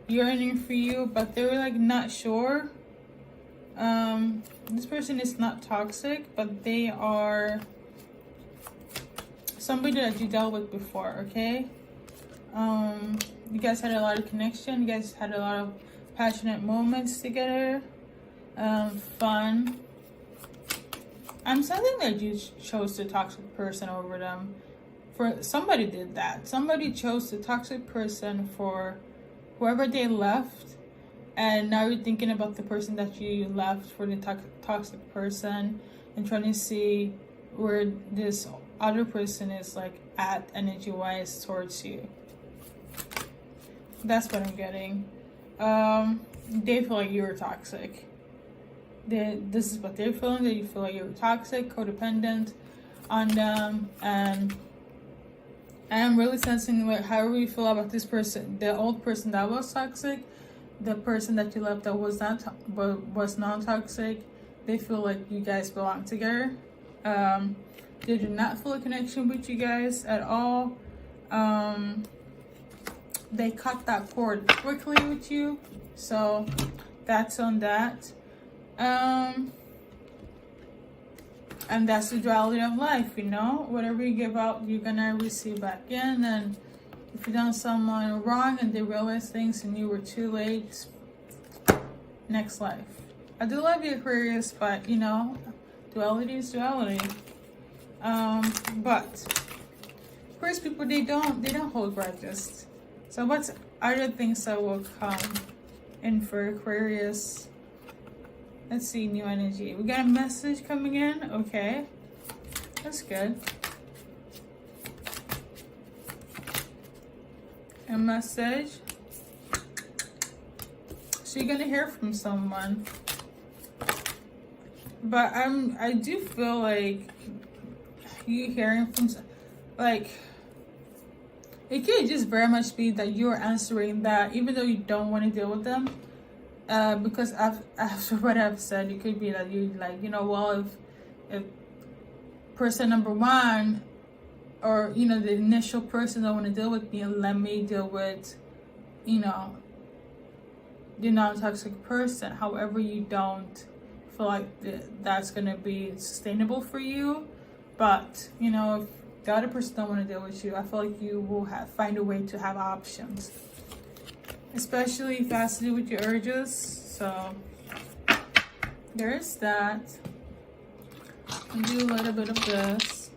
yearning for you, but they're like not sure. This person is not toxic, but they are somebody that you dealt with before. Okay. You guys had a lot of connection. You guys had a lot of passionate moments together. Fun. I'm sensing that you chose the toxic person over them. For somebody did that. Somebody chose the toxic person for whoever they left, and now you're thinking about the person that you left for the toxic person and trying to see where this other person is like at energy-wise towards you. That's what I'm getting. They feel like you were toxic. This is what they're feeling, that you feel like you were toxic, codependent on them, and I'm really sensing like however you feel about this person, the old person that was toxic, the person that you left that was non-toxic, they feel like you guys belong together. They do not feel a connection with you guys at all. They cut that cord quickly with you, so that's on that. And that's the duality of life, you know. Whatever you give out, you're gonna receive back in. And if you done someone wrong and they realize things and you were too late, next life. I do love you, Aquarius, but you know, duality is duality. But Aquarius people, they don't hold grudges. So what's other things that will come in for Aquarius? Let's see, new energy. We got a message coming in. Okay, that's good. A message. So you're gonna hear from someone, but I do feel like you hearing from like it could just very much be that you're answering that, even though you don't want to deal with them. Because after what I've said, it could be that you like, you know, well, if person number one, or you know, the initial person don't want to deal with me, let me deal with, you know, the non-toxic person. However, you don't feel like that's gonna be sustainable for you, but you know, if the other person don't want to deal with you, I feel like you will find a way to have options. Especially if it has to do with your urges. So there's that. I'll do a little bit of this.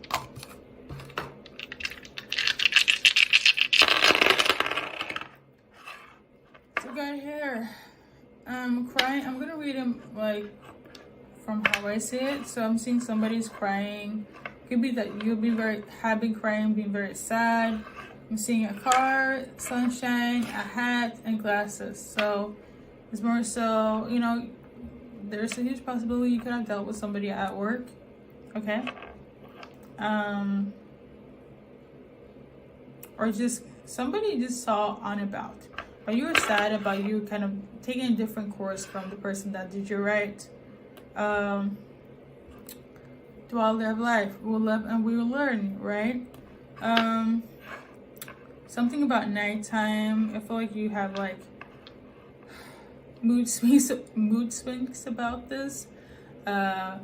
So got here. I'm crying. I'm gonna read them like from how I see it. So I'm seeing somebody's crying Could be that you'll be very happy, crying, being very sad. I'm seeing a car, sunshine, a hat, and glasses. So it's more so, you know, there's a huge possibility you could have dealt with somebody at work. Okay. Or just somebody just saw on about. But you were sad about you kind of taking a different course from the person that did you right. Throughout their life, we'll live and we will learn, right? Something about nighttime. I feel like you have like mood swings about this. I'm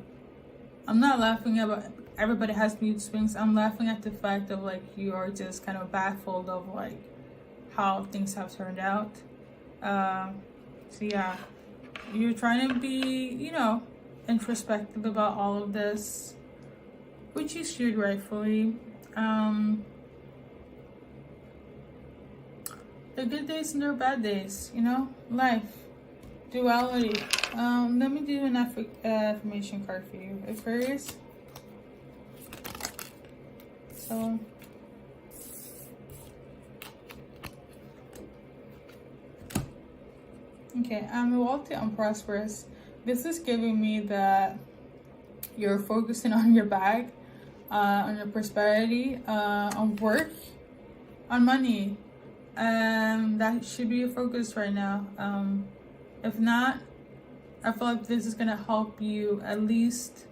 not laughing about everybody has mood swings. I'm laughing at the fact of like you are just kind of baffled of like how things have turned out. So yeah, you're trying to be, you know, introspective about all of this, which you should rightfully. There are good days and there are bad days, you know, life, duality. Let me do an affirmation card for you, Aquarius. So, okay, I'm wealthy, I'm prosperous. This is giving me that you're focusing on your bag, on your prosperity, on work, on money. That should be your focus right now. If not, I feel like this is gonna help you at least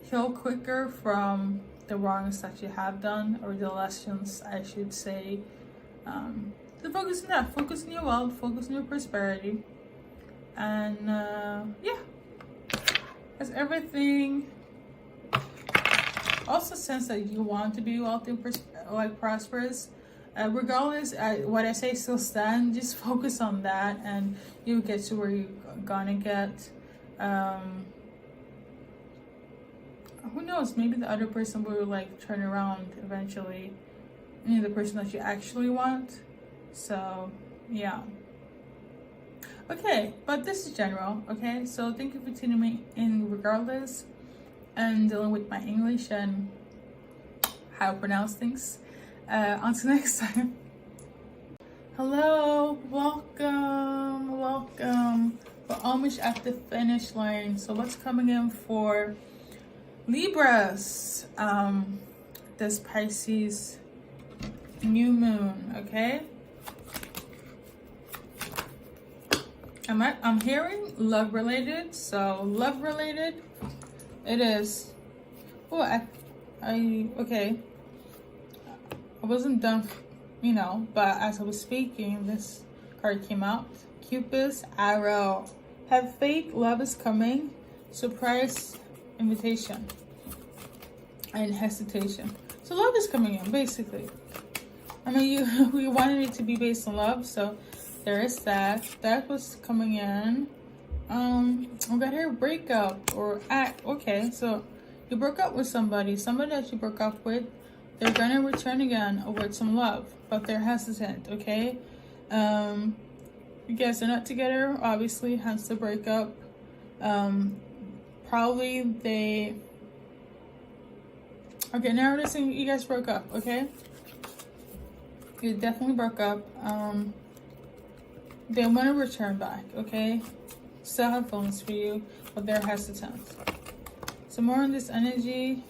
heal quicker from the wrongs that you have done, or the lessons, I should say. So focus on that. Focus on your wealth. Focus on your prosperity. And yeah, that's everything. Also, sense that you want to be wealthy, like prosperous. Regardless, what I say still stand. Just focus on that, and you'll get to where you're gonna get. Who knows? Maybe the other person will like turn around eventually. You know, the person that you actually want. So yeah. Okay, but this is general. Okay, so thank you for tuning me in regardless, and dealing with my English and how to pronounce things. Until next time. Hello, welcome. We're almost at the finish line. So what's coming in for Libras? This Pisces new moon. Okay. I'm hearing love related. So love related. It is. Oh, okay. I wasn't done, you know, but as I was speaking, this card came out. Cupid's arrow. Have faith, love is coming. Surprise invitation. And hesitation. So love is coming in, basically. I mean, we wanted it to be based on love, so there is that. That was coming in. We got here breakup or act. Okay, so you broke up with somebody that you broke up with. They're gonna return again with some love, but they're hesitant. Okay, you guys are not together, obviously, hence the breakup. Probably they. Okay, now we're saying you guys broke up. Okay, you definitely broke up. They want to return back. Okay, still have feelings for you, but they're hesitant. So more on this energy.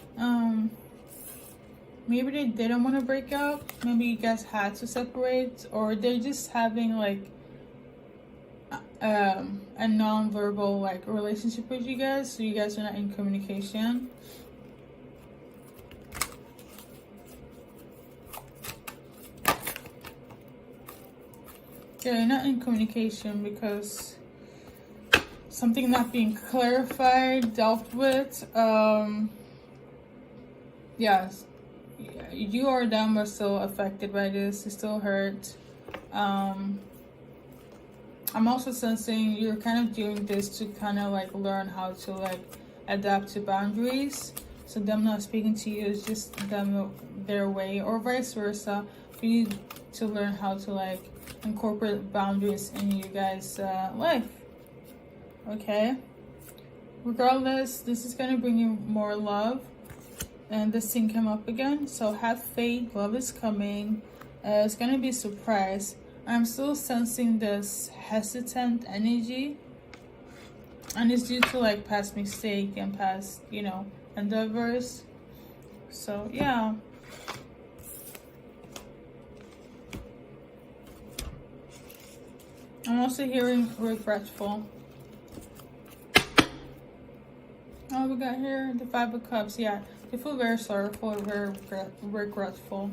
Maybe they didn't want to break up. Maybe you guys had to separate, or they're just having like a non-verbal like relationship with you guys, so you guys are not in communication. Yeah, you're not in communication because something not being clarified, dealt with. Yes. You or them are still affected by this. You're still hurt. I'm also sensing you're kind of doing this to kind of like learn how to like adapt to boundaries. So them not speaking to you is just them their way, or vice versa, for you to learn how to like incorporate boundaries in you guys' life. Okay. Regardless, this is gonna bring you more love. and this thing came up again. So have faith, love is coming. It's gonna be a surprise. I'm still sensing this hesitant energy, and it's due to like past mistake and past, you know, endeavors. So yeah. I'm also hearing regretful. Oh, we got here the 5 of Cups. Yeah, they feel very sorrowful, very regretful.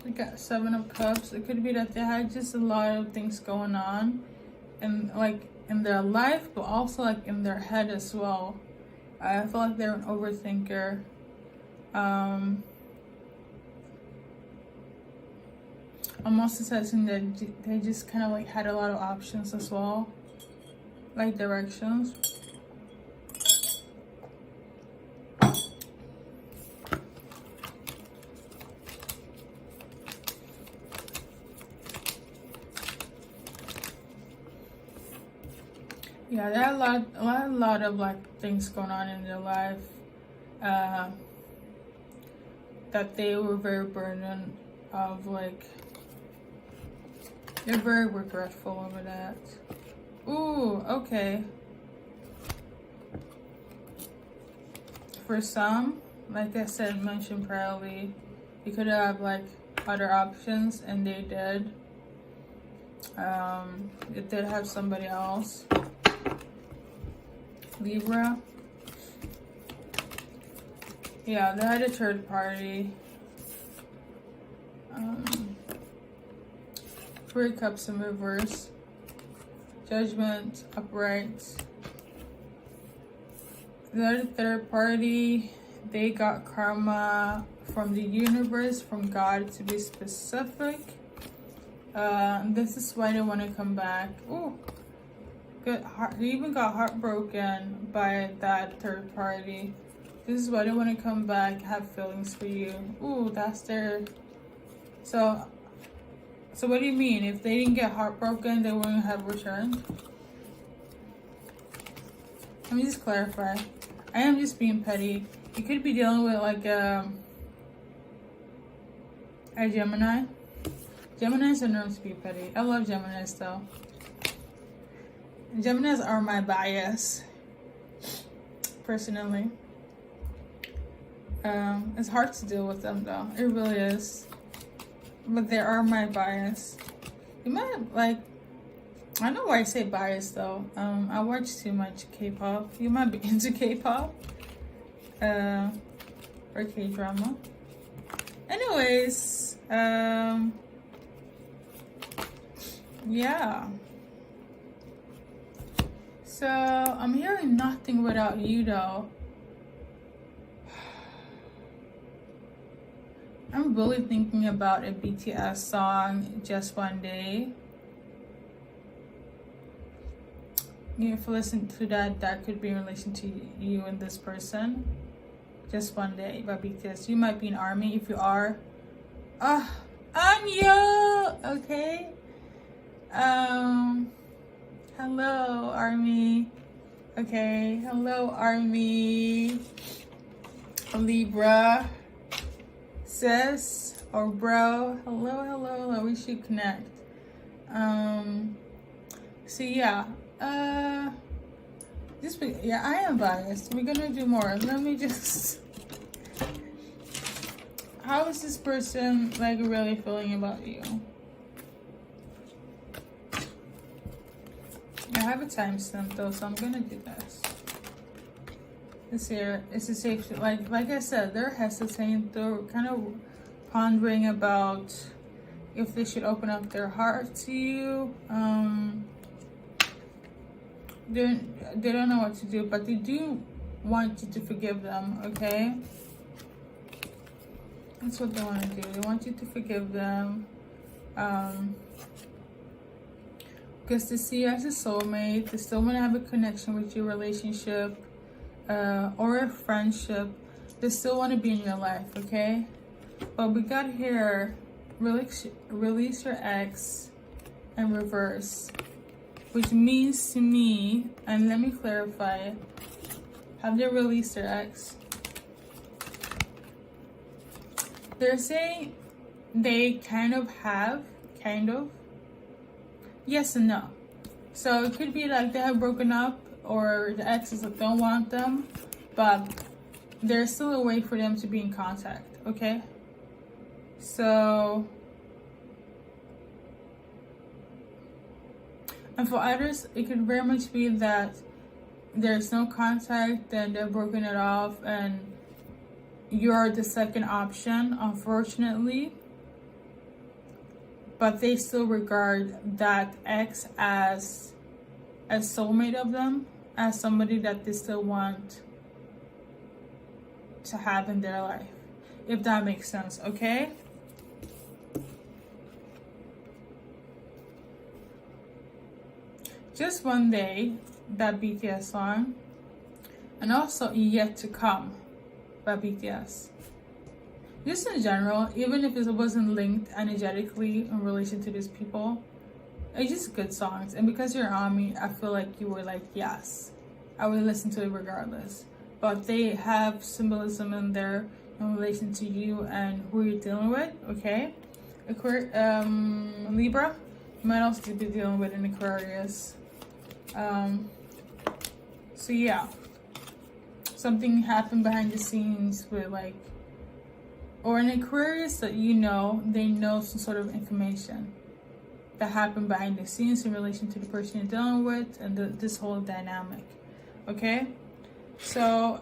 We got 7 of Cups. It could be that they had just a lot of things going on, and like in their life, but also like in their head as well. I feel like they're an overthinker. I'm also sensing that they just kind of like had a lot of options as well, like directions. Yeah, there are a lot of like things going on in their life that they were very burdened of, like they're very regretful over that. Ooh, okay. For some, like I said, mentioned priorly, you could have like other options, and they did. It did have somebody else. Libra. Yeah, they had a third party. 3 Cups in reverse. Judgment upright. The third party, they got karma from the universe, from God to be specific. This is why they want to come back. Ooh. They even got heartbroken by that third party. This is why they want to come back, have feelings for you. Ooh, that's their... So what do you mean? If they didn't get heartbroken, they wouldn't have returned? Let me just clarify. I am just being petty. You could be dealing with like a Gemini. Geminis are known to be petty. I love Geminis though. Geminis are my bias, personally. It's hard to deal with them though. It really is. But they are my bias. You might like, I know why I say bias though. I watch too much K-pop. You might be into K-pop. Or K-drama. Anyways, yeah. So I'm hearing nothing without you though. I'm really thinking about a BTS song, Just One Day. If you listen to that, that could be in relation to you and this person. Just One Day by BTS. You might be an ARMY. If you are, Anya! Okay. Hello, ARMY. Okay. Hello, ARMY. Libra. Sis or bro. Hello. We should connect. So yeah. I am biased. We're gonna do more. Let me just... How is this person like really feeling about you? I have a timestamp though, so I'm gonna do this. This here is a safe, like I said, they're hesitant. They're kind of pondering about if they should open up their heart to you. They don't know what to do, but they do want you to forgive them. Okay, that's what they want to do. They want you to forgive them, because they see you as a soulmate. They still want to have a connection with your relationship, or a friendship. They still want to be in your life. Okay, But we got here, release your ex in reverse, which means to me, and let me clarify, have they released their ex? They're saying they kind of have, yes and no. So it could be like they have broken up, or the exes don't want them, but there's still a way for them to be in contact, okay? So, and for others, it could very much be that there's no contact and they're broken it off and you're the second option, unfortunately. But they still regard that ex as a soulmate of them, as somebody that they still want to have in their life, if that makes sense, okay? Just One Day, that BTS song, and also Yet to Come by BTS. Just in general, even if it wasn't linked energetically in relation to these people, it's just good songs. And because you're on me, I feel like you were like, yes, I would listen to it regardless. But they have symbolism in there in relation to you and who you're dealing with, okay? Libra, you might also be dealing with an Aquarius. So yeah, something happened behind the scenes with like, or an Aquarius that they know some sort of information that happened behind the scenes in relation to the person you're dealing with and this whole dynamic, okay? So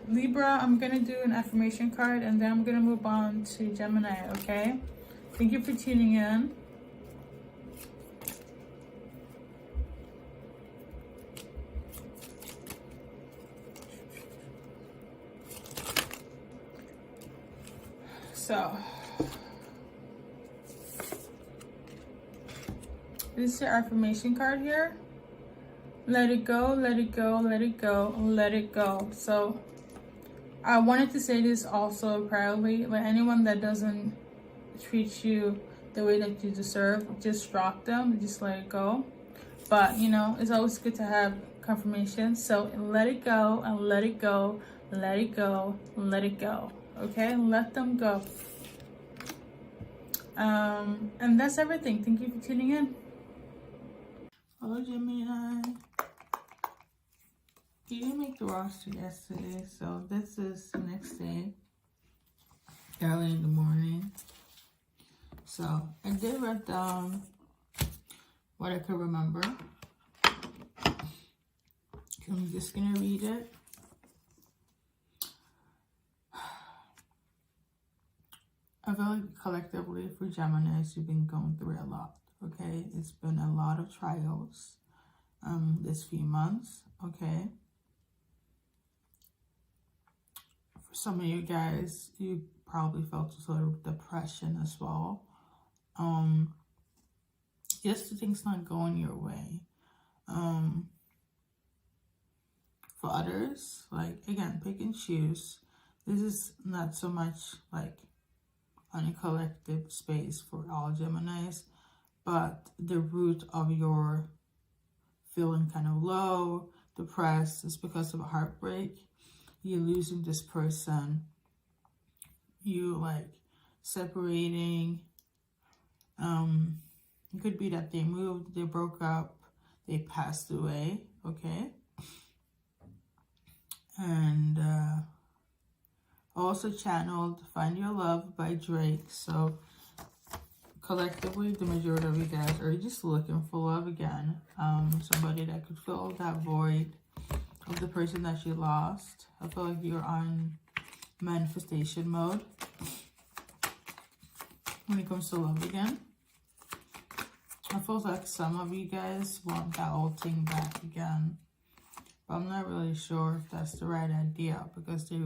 Libra, I'm gonna do an affirmation card and then I'm gonna move on to Gemini, okay? Thank you for tuning in. So this is your affirmation card here. Let it go, let it go, let it go, let it go. So I wanted to say this also proudly, like anyone that doesn't treat you the way that you deserve, just drop them, just let it go. But it's always good to have confirmation. So let it go and let it go, let it go, let it go. Okay, let them go. And that's everything. Thank you for tuning in. Hello, Gemini. You didn't make the roster yesterday, so this is the next day, early in the morning. So I did write down what I could remember. I'm just gonna read it. I feel like collectively for Geminis, you've been going through a lot, okay? It's been a lot of trials this few months, okay? For some of you guys, you probably felt sort of depression as well. Just things not going your way. For others, like, again, pick and choose. This is not so much like on a collective space for all Geminis, but the root of your feeling kind of low, depressed, is because of a heartbreak. You losing this person, you like separating. It could be that they moved, they broke up, they passed away, okay? And also channeled Find Your Love by Drake. So collectively, the majority of you guys are just looking for love again. Somebody that could fill that void of the person that you lost. I feel like you're on manifestation mode when it comes to love again. I feel like some of you guys want that old thing back again. But I'm not really sure if that's the right idea, because they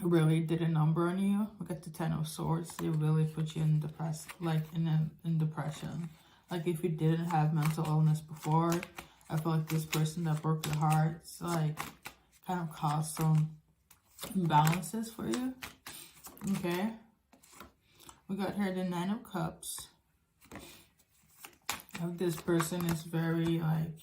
really did a number on you. Look at the Ten of Swords. They really put you in in depression. Like if you didn't have mental illness before, I feel like this person that broke your heart, like kind of caused some imbalances for you. Okay. We got here the 9 of Cups. This person is very, like,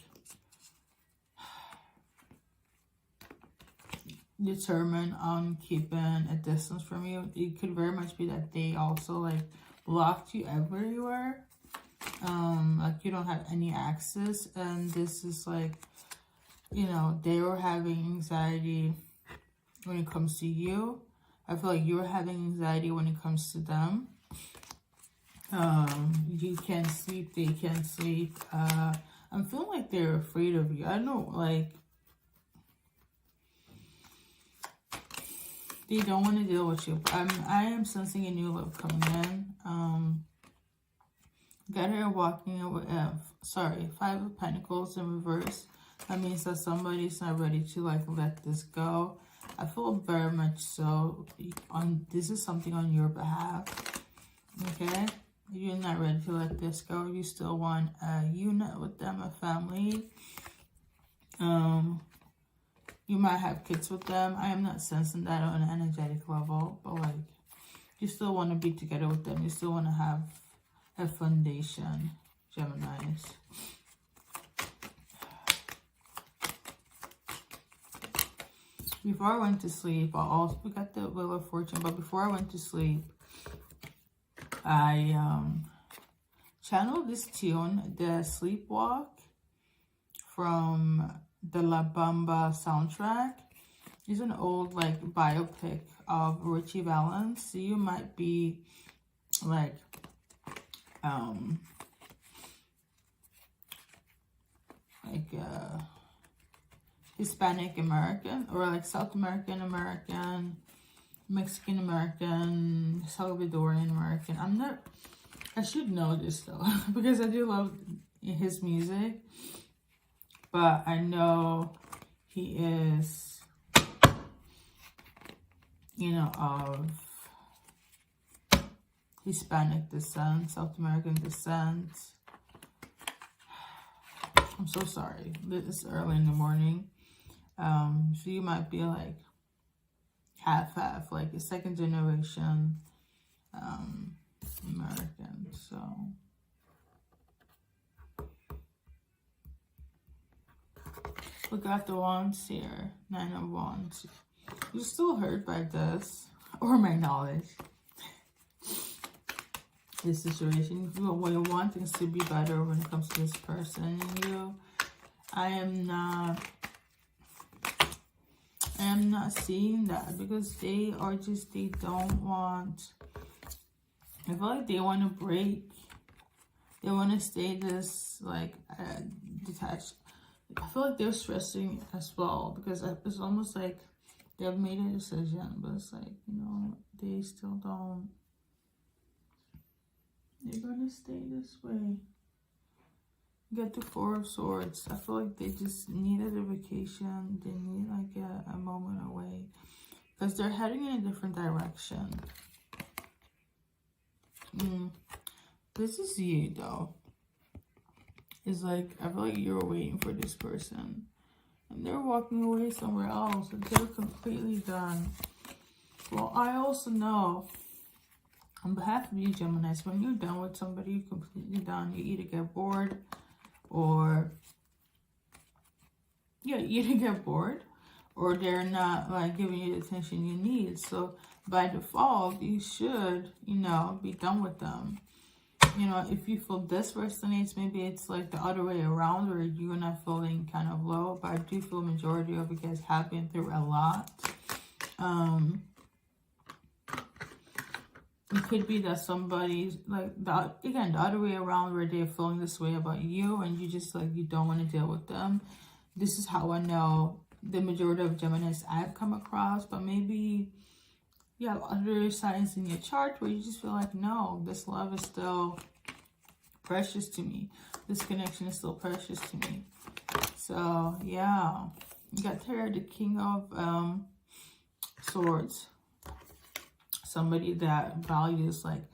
determined on keeping a distance from you. It could very much be that they also, like, blocked you everywhere. Like, you don't have any access. And this is, like, you know, they were having anxiety when it comes to you. I feel like you're having anxiety when it comes to them. You can't sleep, they can't sleep. I'm feeling like they're afraid of you. I don't know, like, they don't want to deal with you. I am sensing a new love coming in. Got her walking away. Sorry, 5 of Pentacles in reverse. That means that somebody's not ready to, like, let this go. I feel very much so. This is something on your behalf. Okay? You're not ready to let this go. You still want a unit with them, a family. You might have kids with them. I am not sensing that on an energetic level. But, like, you still want to be together with them. You still want to have a foundation, Geminis. Before I went to sleep, we got the Wheel of Fortune, but before I went to sleep, I channeled this tune, the Sleepwalk, from the La Bamba soundtrack. It's an old, like, biopic of Richie Valens. So you might be, like, Hispanic American, or like South American American, Mexican American, Salvadorian American. I should know this though, because I do love his music, but I know he is, you know, of Hispanic descent, South American descent. I'm so sorry. It's early in the morning. So you might be like half, like a second generation American. So look at the wands here. 9 of Wands. You're still hurt by this, or my knowledge. This situation, you want things to be better when it comes to this person and you. I am not seeing that, because they are just, they don't want, I feel like they want to break. They want to stay this, like, detached. I feel like they're stressing as well, because it's almost like they've made a decision, but it's like, you know, they still don't. They're gonna stay this way. Get the 4 of Swords. I feel like they just needed a vacation. They need, like, a moment away, because they're heading in a different direction. This is you, though. It's like, I feel like you're waiting for this person, and they're walking away somewhere else, and they're completely done. Well, I also know, on behalf of you, Geminis, when you're done with somebody, you're completely done. You either get bored, or you either get bored, or they're not, like, giving you the attention you need. So by default, you should, you know, be done with them. You know, if you feel this resonates, maybe it's like the other way around, where you're not feeling kind of low. But I do feel majority of you guys have been through a lot. It could be that somebody's, like, the other way around, where they're feeling this way about you, and you just, like, you don't want to deal with them. This is how I know the majority of Geminis I've come across. But maybe you have other signs in your chart where you just feel like, no, this love is still precious to me. This connection is still precious to me. So, yeah. You got here the King of Swords. Somebody that values, like,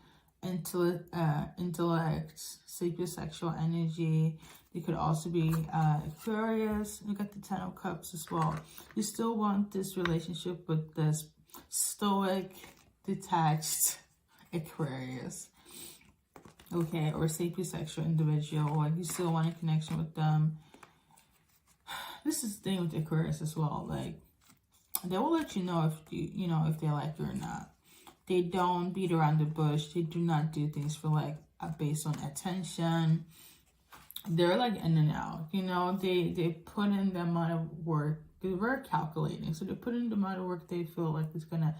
intellect, sacred sexual energy. It could also be Aquarius. You got the Ten of Cups as well. You still want this relationship with this stoic, detached Aquarius. Okay, or sapiosexual individual. Like, you still want a connection with them. This is the thing with Aquarius as well. Like, they will let you know if if they like you or not. They don't beat around the bush. They do not do things for like based on attention. They're like in and out. They put in the amount of work. They're very calculating. So they put in the amount of work they feel like it's gonna,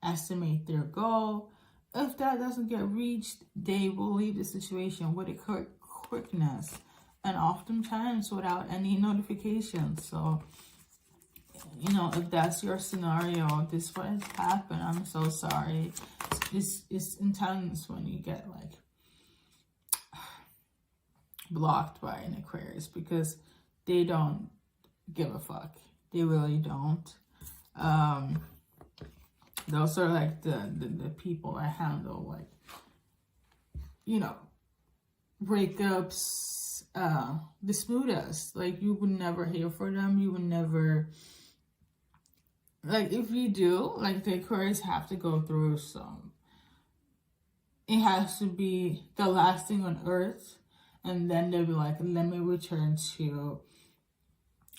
estimate their goal. If that doesn't get reached, they will leave the situation with a quickness, and oftentimes without any notifications. So, if that's your scenario, this is what has happened. I'm so sorry. It's intense when you get like blocked by an Aquarius, because they don't give a fuck. They really don't. Those are like the people that handle like, breakups the smoothest. Like, you would never hear for them. You would never, like, if you do, like, the Aquarius have to go through some. It has to be the last thing on earth, and then they'll be like, let me return to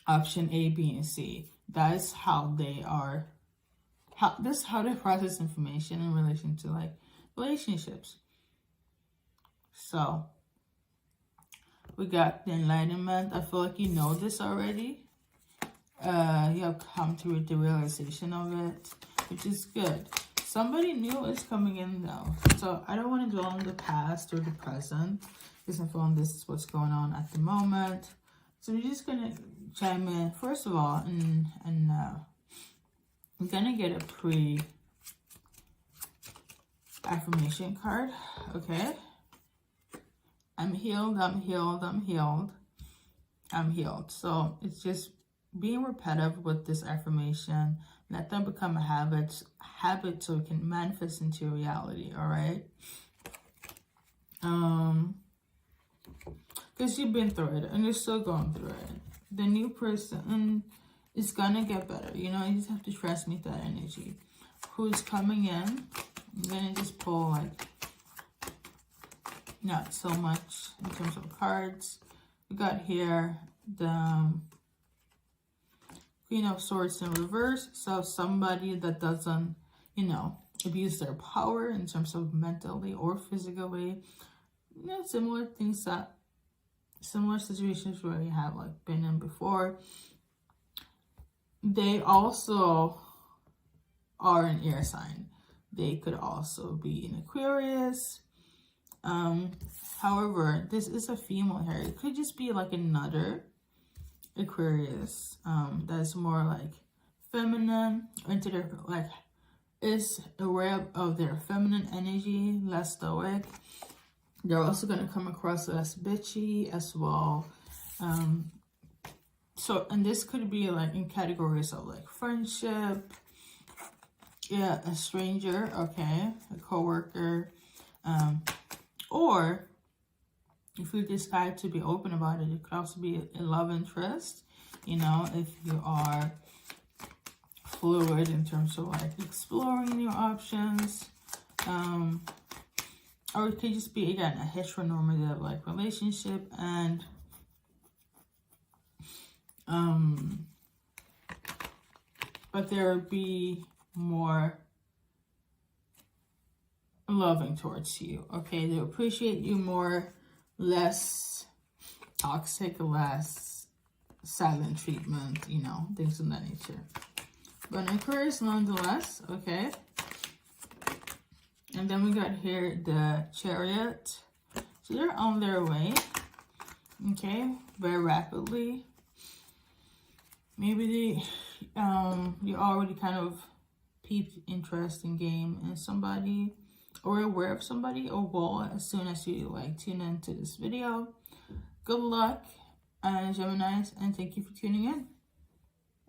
option A, B, and C. That's how they are. This is how they process information in relation to like relationships. So we got the Enlightenment. I feel like you know this already. You have come to the realization of it, which is good. Somebody new is coming in though. So I don't want to dwell on the past or the present, because I feel like this is what's going on at the moment. So we're just gonna chime in first of all, and I'm gonna get a pre-affirmation card. Okay. I'm healed, I'm healed, I'm healed, I'm healed. So it's just being repetitive with this affirmation. Let them become a habit so it can manifest into reality, all right? Because you've been through it and you're still going through it. The new person is gonna get better. You just have to transmit that energy. Who's coming in? I'm gonna just pull like not so much in terms of cards. We got here the Queen of Swords in reverse. So somebody that doesn't, abuse their power in terms of mentally or physically. Similar situations where you have like been in before. They also are an air sign. They could also be an Aquarius. However, this is a female here. It could just be like another Aquarius that's more like feminine, into their like is aware of their feminine energy, less stoic. They're also going to come across less bitchy as well. So, and this could be like in categories of like friendship, yeah, a stranger, okay, a coworker, or if you decide to be open about it, it could also be a love interest, if you are fluid in terms of like exploring your options, or it could just be, again, a heteronormative like relationship, and but there would be more loving towards you, okay? They appreciate you more, less toxic, less silent treatment, things of that nature. But an Aquarius nonetheless, okay? And then we got here the Chariot. So they're on their way, okay? Very rapidly. Maybe you already kind of peeped interest in game in somebody, or aware of somebody, or will as soon as you like tune into this video. Good luck, Geminis, and thank you for tuning in.